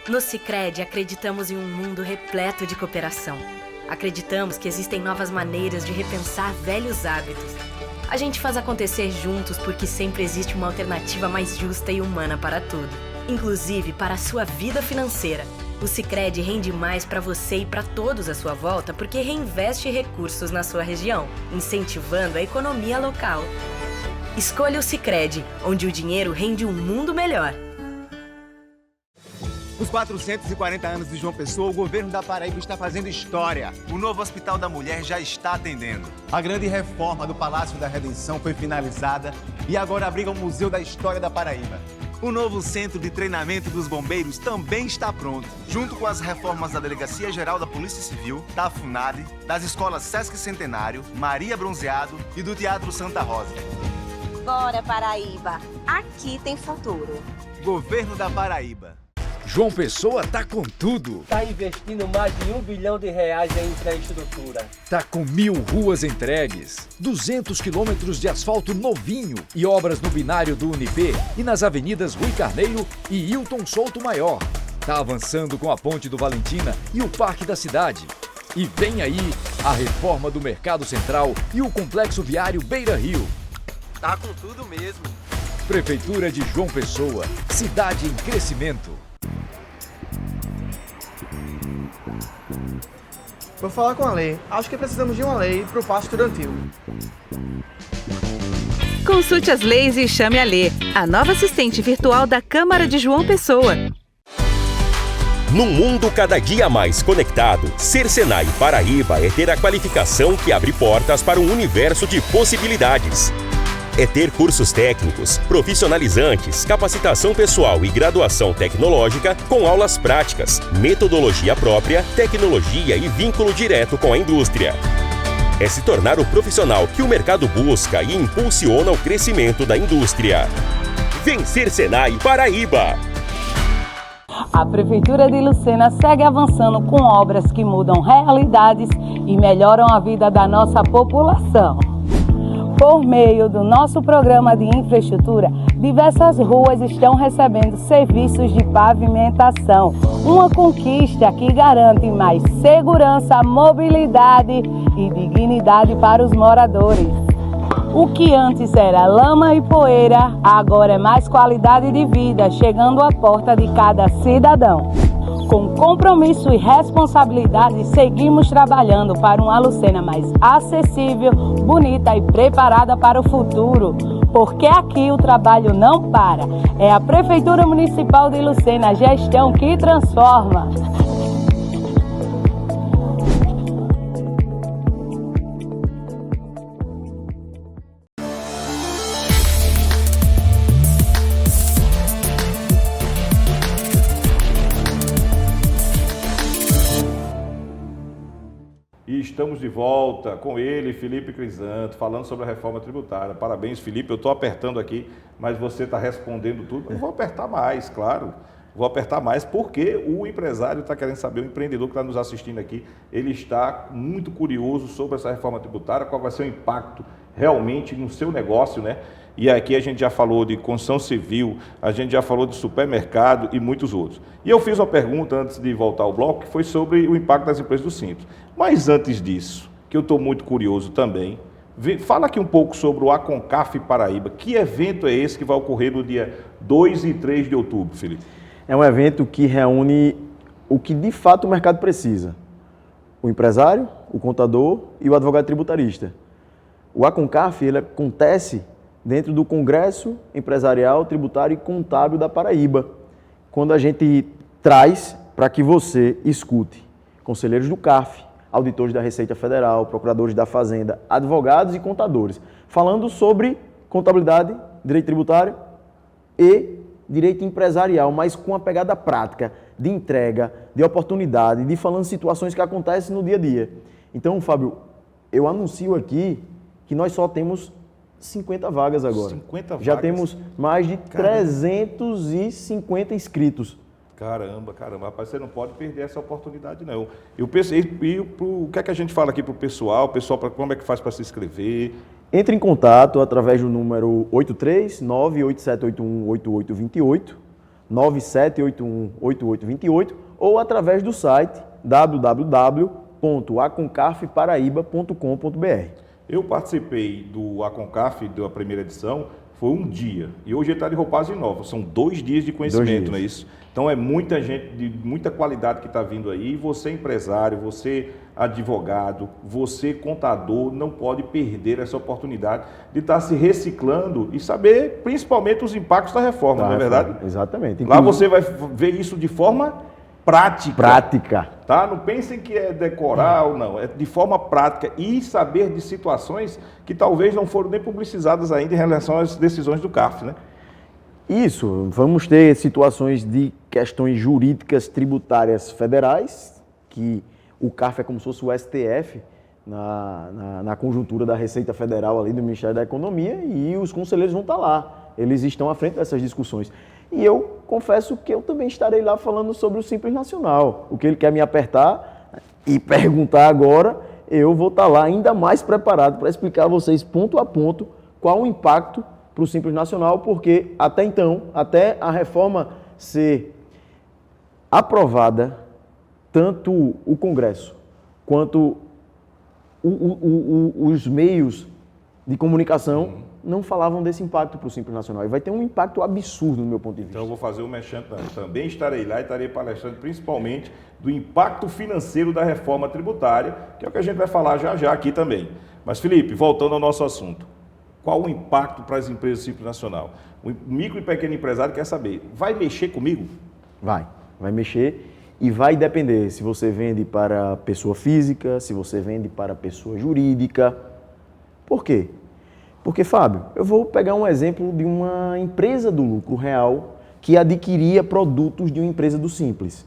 No Sicredi, acreditamos em um mundo repleto de cooperação. Acreditamos que existem novas maneiras de repensar velhos hábitos. A gente faz acontecer juntos porque sempre existe uma alternativa mais justa e humana para tudo. Inclusive para a sua vida financeira. O Sicredi rende mais para você e para todos à sua volta porque reinveste recursos na sua região, incentivando a economia local. Escolha o Sicredi, onde o dinheiro rende um mundo melhor. Nos 440 anos de João Pessoa, o governo da Paraíba está fazendo história. O novo Hospital da Mulher já está atendendo. A grande reforma do Palácio da Redenção foi finalizada e agora abriga o Museu da História da Paraíba. O novo Centro de Treinamento dos Bombeiros também está pronto, junto com as reformas da Delegacia Geral da Polícia Civil, da FUNAD, das escolas Sesc Centenário, Maria Bronzeado e do Teatro Santa Rosa. Bora, Paraíba! Aqui tem futuro. Governo da Paraíba. João Pessoa tá com tudo. Tá investindo mais de R$1 bilhão em infraestrutura. Tá com 1.000 ruas entregues, 200 quilômetros de asfalto novinho e obras no binário do Unip e nas avenidas Rui Carneiro e Hilton Souto Maior. Tá avançando com a Ponte do Valentina e o Parque da Cidade. E vem aí a reforma do Mercado Central e o Complexo Viário Beira Rio. Tá com tudo mesmo. Prefeitura de João Pessoa, cidade em crescimento. Vou falar com a lei. Acho que precisamos de uma lei para o pasto estudantil. Consulte as leis e chame a Lê, a nova assistente virtual da Câmara de João Pessoa. Num mundo cada dia mais conectado, ser Senai Paraíba é ter a qualificação que abre portas para um universo de possibilidades. É ter cursos técnicos, profissionalizantes, capacitação pessoal e graduação tecnológica com aulas práticas, metodologia própria, tecnologia e vínculo direto com a indústria. É se tornar o profissional que o mercado busca e impulsiona o crescimento da indústria. Vencer Senai Paraíba! A Prefeitura de Lucena segue avançando com obras que mudam realidades e melhoram a vida da nossa população. Por meio do nosso programa de infraestrutura, diversas ruas estão recebendo serviços de pavimentação. Uma conquista que garante mais segurança, mobilidade e dignidade para os moradores. O que antes era lama e poeira, agora é mais qualidade de vida, chegando à porta de cada cidadão. Com compromisso e responsabilidade, seguimos trabalhando para uma Lucena mais acessível, bonita e preparada para o futuro. Porque aqui o trabalho não para. É a Prefeitura Municipal de Lucena, a gestão que transforma. E estamos de volta com ele, Felipe Crisanto, falando sobre a reforma tributária. Parabéns, Felipe. Eu estou apertando aqui, mas você está respondendo tudo. Eu vou apertar mais, claro. Vou apertar mais porque o empresário está querendo saber, o empreendedor que está nos assistindo aqui, ele está muito curioso sobre essa reforma tributária, qual vai ser o impacto realmente no seu negócio, né? E aqui a gente já falou de construção civil, a gente já falou de supermercado e muitos outros. E eu fiz uma pergunta antes de voltar ao bloco, que foi sobre o impacto das empresas do Simples. Mas antes disso, que eu estou muito curioso também, fala aqui um pouco sobre o Aconcaf Paraíba. Que evento é esse que vai ocorrer no dia 2 e 3 de outubro, Felipe? É um evento que reúne o que de fato o mercado precisa. O empresário, o contador e o advogado tributarista. O Aconcaf, ele acontece dentro do Congresso Empresarial, Tributário e Contábil da Paraíba, quando a gente traz para que você escute conselheiros do CAF, auditores da Receita Federal, procuradores da Fazenda, advogados e contadores, falando sobre contabilidade, direito tributário e direito empresarial, mas com a pegada prática, de entrega, de oportunidade, de falando situações que acontecem no dia a dia. Então, Fábio, eu anuncio aqui que nós só temos 50 vagas agora. 50 vagas? Já temos mais de 350 inscritos. Caramba, rapaz, você não pode perder essa oportunidade, não. Eu pensei, o que é que a gente fala aqui para o pessoal, como é que faz para se inscrever? Entre em contato através do número 83-98781-8828, 9781-8828 ou através do site www.aconcafparaíba.com.br. Eu participei do Aconcaf, da primeira edição, foi um dia. E hoje ele está de roupagem nova. São 2 dias de conhecimento, não é isso? Então é muita gente de muita qualidade que está vindo aí. Você empresário, você advogado, você contador, não pode perder essa oportunidade de estar se reciclando e saber principalmente os impactos da reforma, não é verdade? Exatamente. Lá você vai ver isso de forma prática. Tá? Não pensem que é decorar ou não, é de forma prática e saber de situações que talvez não foram nem publicizadas ainda em relação às decisões do CAF, né? Isso, vamos ter situações de questões jurídicas tributárias federais, que o CAF é como se fosse o STF na conjuntura da Receita Federal ali do Ministério da Economia, e os conselheiros vão estar lá, eles estão à frente dessas discussões. E eu confesso que eu também estarei lá falando sobre o Simples Nacional. O que ele quer me apertar e perguntar agora, eu vou estar lá ainda mais preparado para explicar a vocês ponto a ponto qual o impacto para o Simples Nacional, porque até então, até a reforma ser aprovada, tanto o Congresso quanto os meios de comunicação não falavam desse impacto para o Simples Nacional. E vai ter um impacto absurdo no meu ponto de vista. Então eu vou fazer o merchan também. Estarei lá e estarei palestrando principalmente do impacto financeiro da reforma tributária, que é o que a gente vai falar já já aqui também. Mas Felipe, voltando ao nosso assunto, qual o impacto para as empresas do Simples Nacional? O micro e pequeno empresário quer saber, vai mexer comigo? Vai mexer e vai depender se você vende para pessoa física, se você vende para pessoa jurídica. Por quê? Porque, Fábio, eu vou pegar um exemplo de uma empresa do lucro real que adquiria produtos de uma empresa do Simples.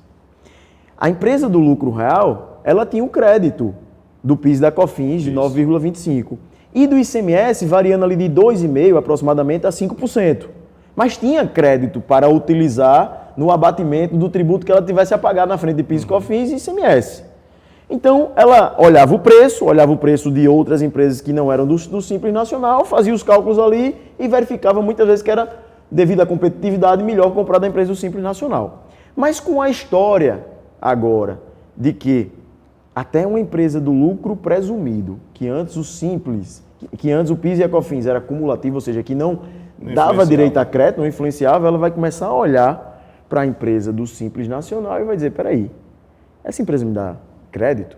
A empresa do lucro real, ela tinha o crédito do PIS e da COFINS de 9,25% e do ICMS variando ali de 2,5% aproximadamente a 5%. Mas tinha crédito para utilizar no abatimento do tributo que ela tivesse a pagar na frente de PIS, COFINS e ICMS. Então, ela olhava o preço de outras empresas que não eram do Simples Nacional, fazia os cálculos ali e verificava muitas vezes que era, devido à competitividade, melhor comprar da empresa do Simples Nacional. Mas com a história agora de que até uma empresa do lucro presumido, que antes o PIS e a COFINS era cumulativo, ou seja, que não dava direito a crédito, não influenciava, ela vai começar a olhar para a empresa do Simples Nacional e vai dizer, peraí, essa empresa me dá crédito?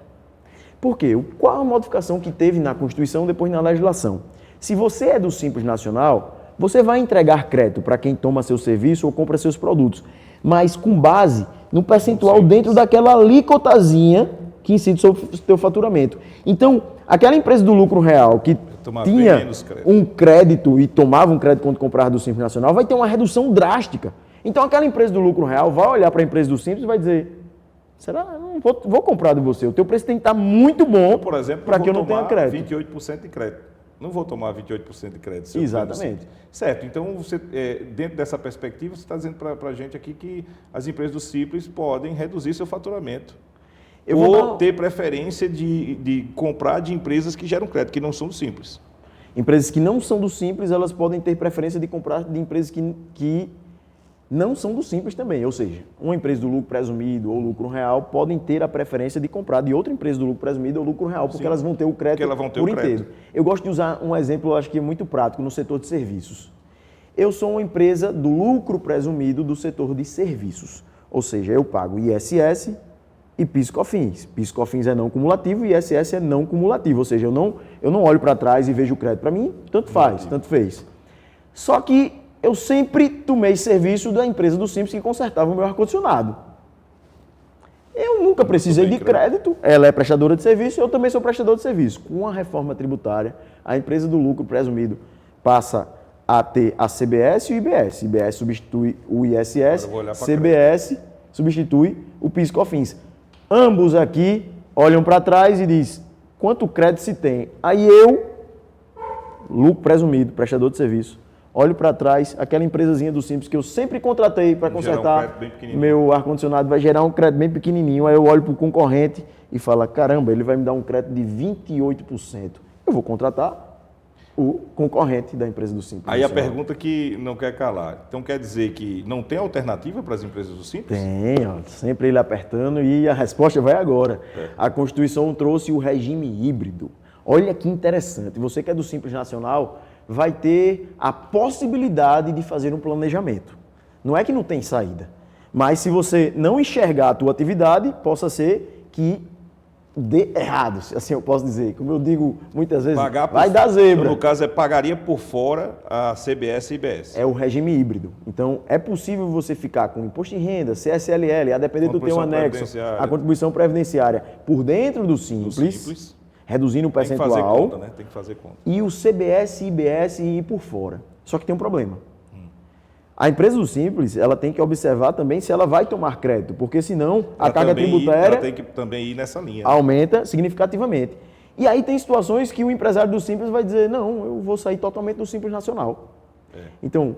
Por quê? Qual a modificação que teve na Constituição depois na legislação? Se você é do Simples Nacional, você vai entregar crédito para quem toma seu serviço ou compra seus produtos, mas com base no percentual dentro daquela alíquotazinha que incide sobre o seu faturamento. Então, aquela empresa do lucro real que tinha um crédito e tomava um crédito quando comprava do Simples Nacional, vai ter uma redução drástica. Então, aquela empresa do lucro real vai olhar para a empresa do Simples e vai dizer, será? Não vou comprar de você. O teu preço tem que estar muito bom para que eu não tenha crédito. 28% de crédito. Não vou tomar 28% de crédito. Exatamente. Certo. Então, você, dentro dessa perspectiva, você está dizendo para a gente aqui que as empresas do Simples podem reduzir seu faturamento. Ter preferência de comprar de empresas que geram crédito, que não são do Simples. Empresas que não são do Simples, elas podem ter preferência de comprar de empresas que não são do Simples também. Ou seja, uma empresa do lucro presumido ou lucro real podem ter a preferência de comprar de outra empresa do lucro presumido ou lucro real, porque elas vão ter o crédito por inteiro. Eu gosto de usar um exemplo, acho que é muito prático, no setor de serviços. Eu sou uma empresa do lucro presumido do setor de serviços. Ou seja, eu pago ISS e PIS/COFINS. PIS/COFINS é não cumulativo e ISS é não cumulativo. Ou seja, eu não olho para trás e vejo o crédito. Para mim, tanto faz, tanto fez. Só que eu sempre tomei serviço da empresa do Simples que consertava o meu ar-condicionado. Eu nunca precisei de crédito, ela é prestadora de serviço, eu também sou prestador de serviço. Com a reforma tributária, a empresa do lucro presumido passa a ter a CBS e o IBS. IBS substitui o ISS, CBS substitui o PIS/COFINS. Ambos aqui olham para trás e dizem quanto crédito se tem. Aí eu, lucro presumido, prestador de serviço, olho para trás, aquela empresazinha do Simples que eu sempre contratei para consertar meu ar-condicionado, vai gerar um crédito bem pequenininho. Aí eu olho para o concorrente e falo, caramba, ele vai me dar um crédito de 28%. Eu vou contratar o concorrente da empresa do Simples. Aí a pergunta que não quer calar. Então quer dizer que não tem alternativa para as empresas do Simples? Tem, ó, sempre ele apertando e a resposta vai agora. A Constituição trouxe o regime híbrido. Olha que interessante. Você que é do Simples Nacional vai ter a possibilidade de fazer um planejamento. Não é que não tem saída, mas se você não enxergar a tua atividade, possa ser que dê errado, assim eu posso dizer. Como eu digo muitas vezes, vai dar zebra. No caso, pagaria por fora a CBS e IBS. É o regime híbrido. Então, é possível você ficar com imposto de renda, CSLL, a depender do teu anexo, a contribuição previdenciária, por dentro do Simples, reduzindo o percentual. Tem que fazer conta, né? Tem que fazer conta. E o CBS e IBS ir por fora. Só que tem um problema. A empresa do Simples, ela tem que observar também se ela vai tomar crédito, porque senão a carga tributária ela tem que também ir nessa linha, né? Aumenta significativamente. E aí tem situações que o empresário do Simples vai dizer, não, eu vou sair totalmente do Simples Nacional. Então,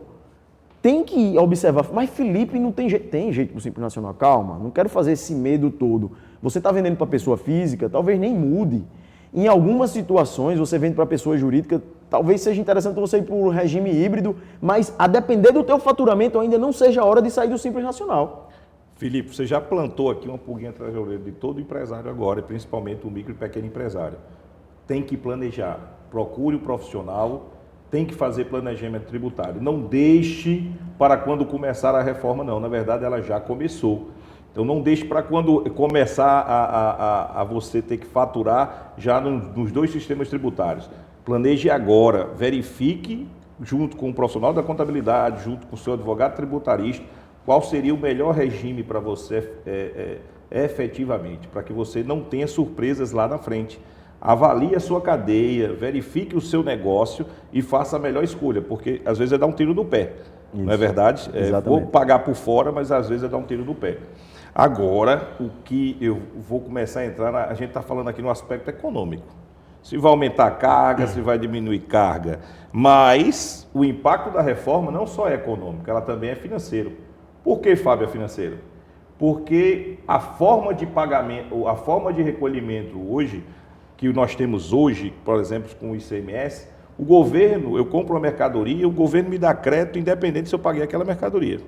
tem que observar. Mas Felipe, não tem jeito. Tem jeito para o Simples Nacional. Calma, não quero fazer esse medo todo. Você está vendendo para pessoa física, talvez nem mude. Em algumas situações, você vende para pessoa jurídica, talvez seja interessante você ir para o regime híbrido, mas a depender do teu faturamento, ainda não seja a hora de sair do Simples Nacional. Felipe, você já plantou aqui uma pulguinha atrás da orelha de todo empresário agora, principalmente o micro e pequeno empresário. Tem que planejar. procure o profissional, tem que fazer planejamento tributário. Não deixe para quando começar a reforma, não. Na verdade, ela já começou. Então, não deixe para quando começar a você ter que faturar já nos dois sistemas tributários. Planeje agora, verifique, junto com o profissional da contabilidade, junto com o seu advogado tributarista, qual seria o melhor regime para você efetivamente, para que você não tenha surpresas lá na frente. Avalie a sua cadeia, verifique o seu negócio e faça a melhor escolha, porque às vezes é dar um tiro no pé, isso, não é verdade? Vou pagar por fora, mas às vezes é dar um tiro no pé. Agora, o que eu vou começar a entrar, a gente está falando aqui no aspecto econômico. Se vai aumentar a carga, se vai diminuir carga, mas o impacto da reforma não só é econômico, ela também é financeiro. Por que, Fábio, é financeiro? Porque a forma de pagamento, a forma de recolhimento hoje, que nós temos hoje, por exemplo, com o ICMS, o governo, eu compro uma mercadoria, o governo me dá crédito independente se eu paguei aquela mercadoria.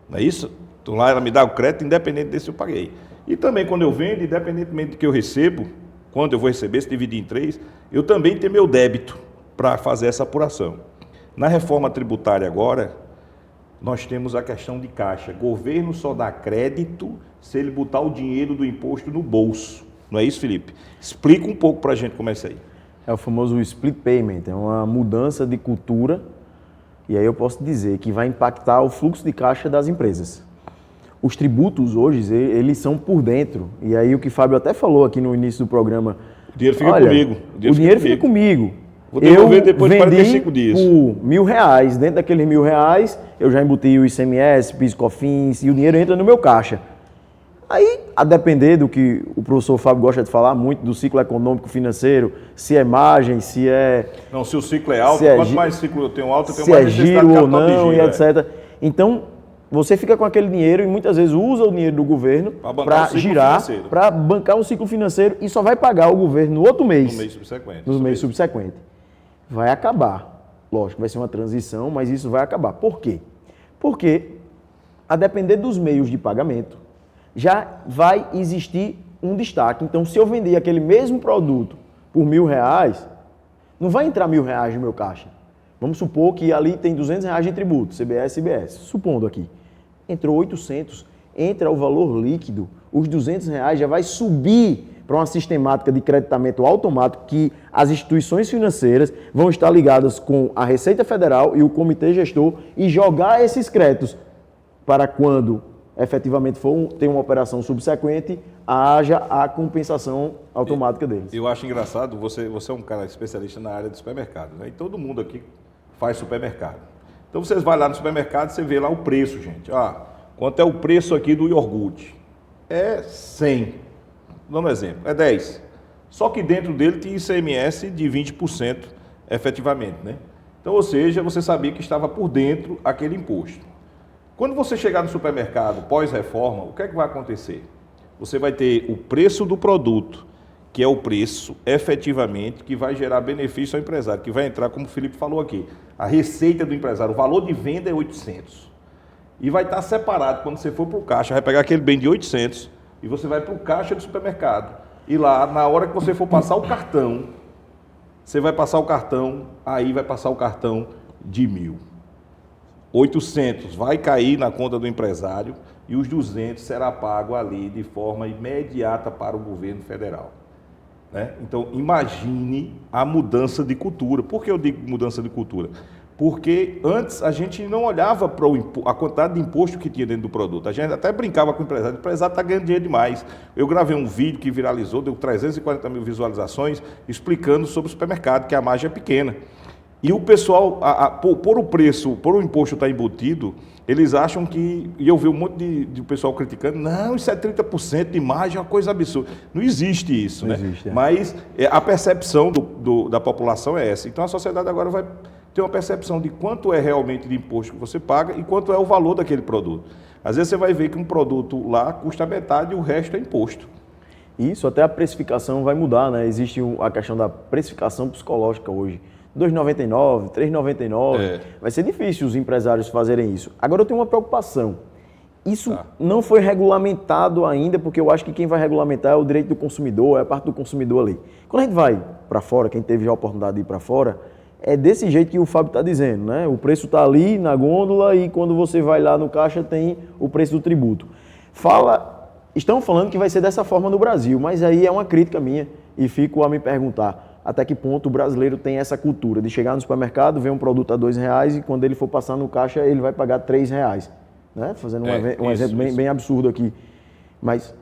Não é isso? Então lá ela me dá o crédito independente de se eu paguei. E também quando eu vendo, independentemente do que eu recebo, quando eu vou receber, se dividir em 3, eu também tenho meu débito para fazer essa apuração. Na reforma tributária agora, nós temos a questão de caixa. Governo só dá crédito se ele botar o dinheiro do imposto no bolso. Não é isso, Felipe? Explica um pouco para a gente como é isso aí. É o famoso split payment, é uma mudança de cultura, e aí eu posso dizer que vai impactar o fluxo de caixa das empresas. Os tributos hoje, eles são por dentro, e aí o que o Fábio até falou aqui no início do programa. O dinheiro fica comigo. O dinheiro fica comigo. Vou devolver depois de 45 dias. Por R$1.000, dentro daqueles R$1.000, eu já embuti o ICMS, PIS, COFINS, e o dinheiro entra no meu caixa. Aí, a depender do que o professor Fábio gosta de falar muito, do ciclo econômico financeiro, se é margem, se é... Não, se o ciclo é alto, quanto mais ciclo eu tenho alto, eu tenho mais necessidade de capital ou não, de giro, e etc. Então, você fica com aquele dinheiro e muitas vezes usa o dinheiro do governo para girar, para bancar um ciclo financeiro e só vai pagar o governo no outro mês. No mês subsequente. No mês subsequente. Vai acabar. Lógico, vai ser uma transição, mas isso vai acabar. Por quê? Porque, a depender dos meios de pagamento, já vai existir um destaque. Então, se eu vender aquele mesmo produto por R$1.000, não vai entrar R$1.000 no meu caixa. Vamos supor que ali tem R$200 de tributo, CBS e IBS. Supondo aqui. Entrou 800, entra o valor líquido, os R$200 já vai subir para uma sistemática de creditamento automático que as instituições financeiras vão estar ligadas com a Receita Federal e o Comitê Gestor e jogar esses créditos para quando efetivamente ter uma operação subsequente, haja a compensação automática deles. Eu acho engraçado, você é um cara especialista na área de supermercado, né? E todo mundo aqui faz supermercado. Então vocês vão lá no supermercado e você vê lá o preço, gente. Quanto é o preço aqui do iogurte? É 100. Dando um exemplo, é 10. Só que dentro dele tinha ICMS de 20% efetivamente, né? Então, ou seja, você sabia que estava por dentro aquele imposto. Quando você chegar no supermercado pós-reforma, o que é que vai acontecer? Você vai ter o preço do produto, que é o preço efetivamente que vai gerar benefício ao empresário, que vai entrar, como o Felipe falou aqui, a receita do empresário, o valor de venda é 800. E vai estar separado, quando você for para o caixa, vai pegar aquele bem de 800 e você vai para o caixa do supermercado. E lá, na hora que você for passar o cartão, você vai passar o cartão, aí vai passar o cartão de 1.000. 800 vai cair na conta do empresário e os 200 será pago ali de forma imediata para o governo federal. Né? Então, imagine a mudança de cultura. Por que eu digo mudança de cultura? Porque antes a gente não olhava para a quantidade de imposto que tinha dentro do produto. A gente até brincava com o empresário está ganhando dinheiro demais. Eu gravei um vídeo que viralizou, deu 340 mil visualizações, explicando sobre o supermercado, que a margem é pequena. E o pessoal, por o imposto estar embutido, eles acham que, e eu vi um monte de pessoal criticando, não, isso é 30% de margem, é uma coisa absurda. Não existe isso, né? Existe, é. Mas a percepção da população é essa. Então a sociedade agora vai ter uma percepção de quanto é realmente de imposto que você paga e quanto é o valor daquele produto. Às vezes você vai ver que um produto lá custa metade e o resto é imposto. Isso, até a precificação vai mudar, né? Existe a questão da precificação psicológica hoje. R$ 2,99, R$ 3,99, vai ser difícil os empresários fazerem isso. Agora eu tenho uma preocupação. Isso não foi regulamentado ainda, porque eu acho que quem vai regulamentar é o direito do consumidor, é a parte do consumidor ali. Quando a gente vai para fora, quem teve já a oportunidade de ir para fora, é desse jeito que o Fábio está dizendo, né? O preço está ali na gôndola e quando você vai lá no caixa tem o preço do tributo. Estão falando que vai ser dessa forma no Brasil, mas aí é uma crítica minha e fico a me perguntar até que ponto o brasileiro tem essa cultura de chegar no supermercado, ver um produto a R$2 e quando ele for passar no caixa ele vai pagar R$3, né? Fazendo um exemplo bem absurdo aqui. Mas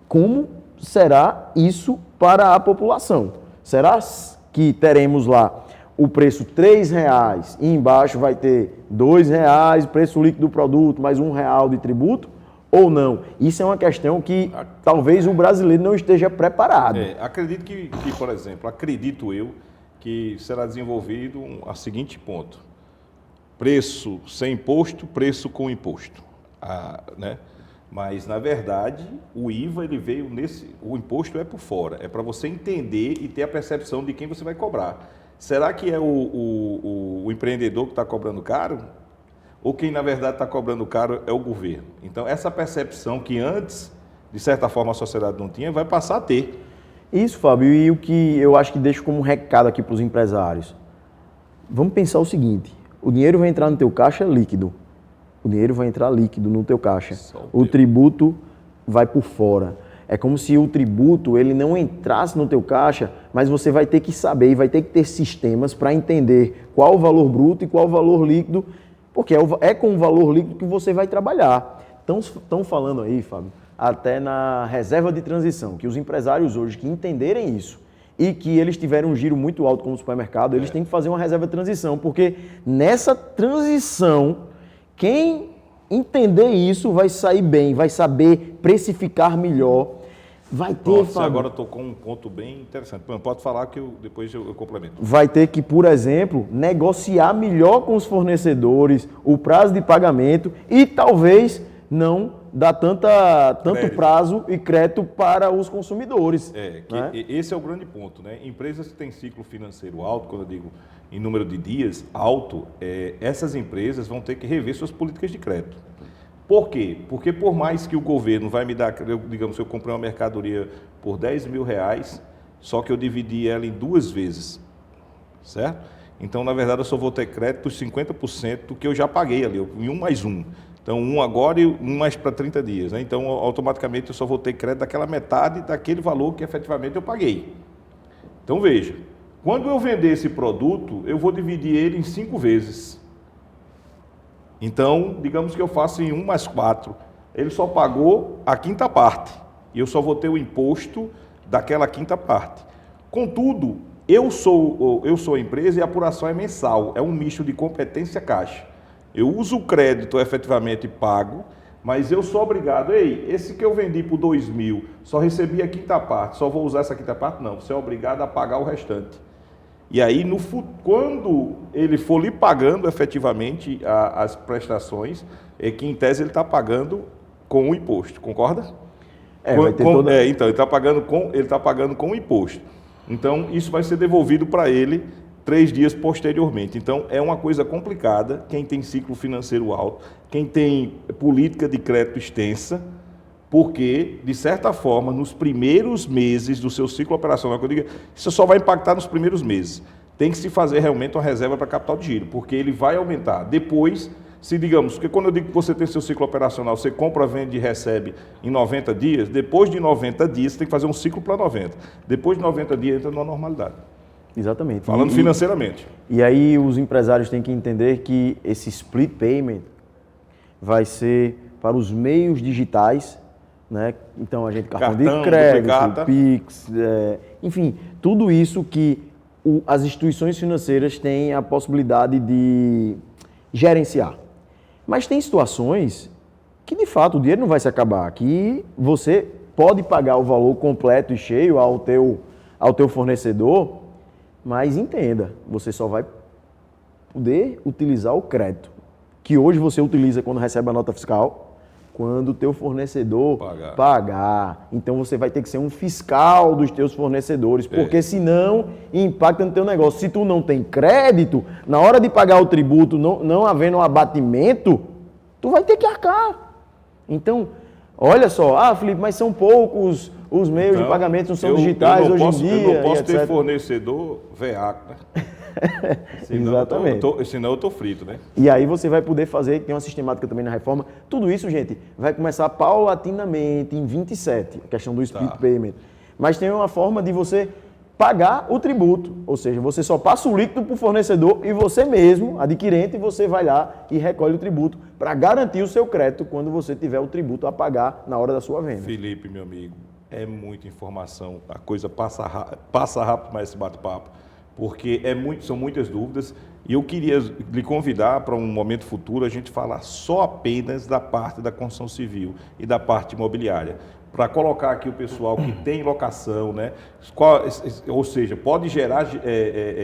como será isso para a população? Será que teremos lá o preço R$3 e embaixo vai ter R$2, preço líquido do produto, mais R$1 de tributo? Ou não? Isso é uma questão que talvez o brasileiro não esteja preparado. Acredito que, por exemplo, acredito eu que será desenvolvido a seguinte ponto: preço sem imposto, preço com imposto. Né? Mas, na verdade, o IVA ele veio o imposto é por fora, é para você entender e ter a percepção de quem você vai cobrar. Será que é o empreendedor que está cobrando caro? Ou quem, na verdade, está cobrando caro é o governo? Então, essa percepção que antes, de certa forma, a sociedade não tinha, vai passar a ter. Isso, Fábio, e o que eu acho que deixo como recado aqui para os empresários. Vamos pensar o seguinte: o dinheiro vai entrar no teu caixa líquido. O dinheiro vai entrar líquido no teu caixa. O tributo vai por fora. É como se o tributo ele não entrasse no teu caixa, mas você vai ter que saber e vai ter que ter sistemas para entender qual o valor bruto e qual o valor líquido, porque é com o valor líquido que você vai trabalhar. Estão falando aí, Fábio, até na reserva de transição, que os empresários hoje que entenderem isso e que eles tiveram um giro muito alto como supermercado, eles têm que fazer uma reserva de transição, porque nessa transição, quem entender isso vai sair bem, vai saber precificar melhor, vai ter... Você agora tocou um ponto bem interessante. Pode falar que depois eu complemento. Vai ter que, por exemplo, negociar melhor com os fornecedores o prazo de pagamento e talvez não dar tanto prazo e crédito para os consumidores. Né? Esse é o grande ponto, né? Empresas que têm ciclo financeiro alto, quando eu digo em número de dias alto, essas empresas vão ter que rever suas políticas de crédito. Por quê? Porque por mais que o governo vai me dar, digamos, se eu comprei uma mercadoria por R$10.000, só que eu dividi ela em 2 vezes, certo? Então, na verdade, eu só vou ter crédito dos 50% do que eu já paguei ali, em 1 mais 1. Então, 1 agora e 1 mais para 30 dias. Né? Então, automaticamente, eu só vou ter crédito daquela metade daquele valor que efetivamente eu paguei. Então, veja, quando eu vender esse produto, eu vou dividir ele em 5 vezes. Então, digamos que eu faço em 1 mais 4. Ele só pagou a 5ª parte. E eu só vou ter o imposto daquela 5ª parte. Contudo, eu sou a empresa e a apuração é mensal. É um misto de competência caixa. Eu uso o crédito efetivamente pago, mas eu sou obrigado, esse que eu vendi por 2.000, só recebi a 5ª parte, só vou usar essa 5ª parte? Não, você é obrigado a pagar o restante. E aí, quando ele for lhe pagando efetivamente as prestações, é que em tese ele está pagando com o imposto, concorda? Então, ele está pagando com o imposto. Então, isso vai ser devolvido para ele 3 dias posteriormente. Então, é uma coisa complicada, quem tem ciclo financeiro alto, quem tem política de crédito extensa, porque, de certa forma, nos primeiros meses do seu ciclo operacional, que eu digo, isso só vai impactar nos primeiros meses. Tem que se fazer realmente uma reserva para capital de giro, porque ele vai aumentar. Depois, se digamos, porque quando eu digo que você tem seu ciclo operacional, você compra, vende e recebe em 90 dias, depois de 90 dias, você tem que fazer um ciclo para 90. Depois de 90 dias, entra numa normalidade. Exatamente. Falando financeiramente. E aí os empresários têm que entender que esse split payment vai ser para os meios digitais, né? Então a gente cartão de crédito, Pix, enfim, tudo isso que as instituições financeiras têm a possibilidade de gerenciar. Mas tem situações que de fato o dinheiro não vai se acabar, que você pode pagar o valor completo e cheio ao teu fornecedor, mas entenda, você só vai poder utilizar o crédito, que hoje você utiliza quando recebe a nota fiscal, quando o teu fornecedor pagar. Então você vai ter que ser um fiscal dos teus fornecedores, porque senão impacta no teu negócio. Se tu não tem crédito, na hora de pagar o tributo, não havendo um abatimento, tu vai ter que arcar. Então, olha só, Felipe, mas são poucos Os meios de pagamento não são digitais hoje em dia. Eu não posso ter fornecedor veaco, né? Exatamente. Senão eu estou frito, né? E aí você vai poder fazer, tem uma sistemática também na reforma. Tudo isso, gente, vai começar paulatinamente em 27, a questão do split payment. Mas tem uma forma de você pagar o tributo, ou seja, você só passa o líquido para o fornecedor e você mesmo, adquirente, você vai lá e recolhe o tributo para garantir o seu crédito quando você tiver o tributo a pagar na hora da sua venda. Felipe, meu amigo, é muita informação, a coisa passa rápido mais esse bate-papo, porque são muitas dúvidas e eu queria lhe convidar para um momento futuro a gente falar só apenas da parte da construção civil e da parte imobiliária, para colocar aqui o pessoal que tem locação, né? Ou seja, pode gerar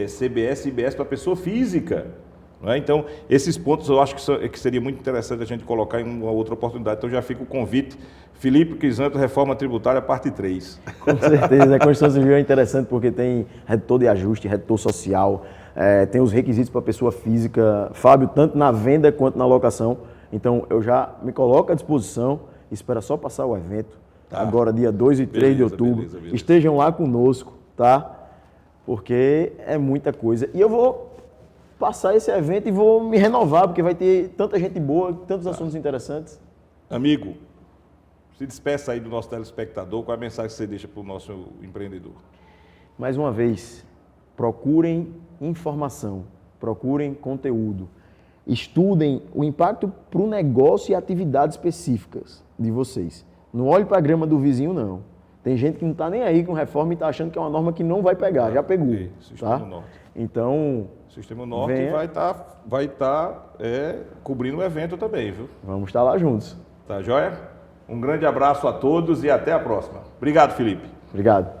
CBS e IBS para pessoa física. Não é? Então, esses pontos eu acho que seria muito interessante a gente colocar em uma outra oportunidade. Então, já fica o convite. Felipe Crisanto, Reforma Tributária, parte 3. Com certeza. A construção civil é interessante porque tem redutor de ajuste, redutor social, tem os requisitos para a pessoa física. Fábio, tanto na venda quanto na locação. Então, eu já me coloco à disposição. Espera só passar o evento. Agora, dia 2 e 3 de outubro. Beleza. Estejam lá conosco, tá? Porque é muita coisa. E eu vou passar esse evento e vou me renovar, porque vai ter tanta gente boa, tantos assuntos interessantes. Amigo, se despeça aí do nosso telespectador. Qual é a mensagem que você deixa para o nosso empreendedor? Mais uma vez, procurem informação, procurem conteúdo. Estudem o impacto para o negócio e atividades específicas de vocês. Não olhe para a grama do vizinho, não. Tem gente que não está nem aí com reforma e está achando que é uma norma que não vai pegar, já pegou. Sistema tá? Norte. Então, o Sistema Norte vai estar cobrindo o evento também, viu? Vamos estar lá juntos. Tá joia? Um grande abraço a todos e até a próxima. Obrigado, Felipe. Obrigado.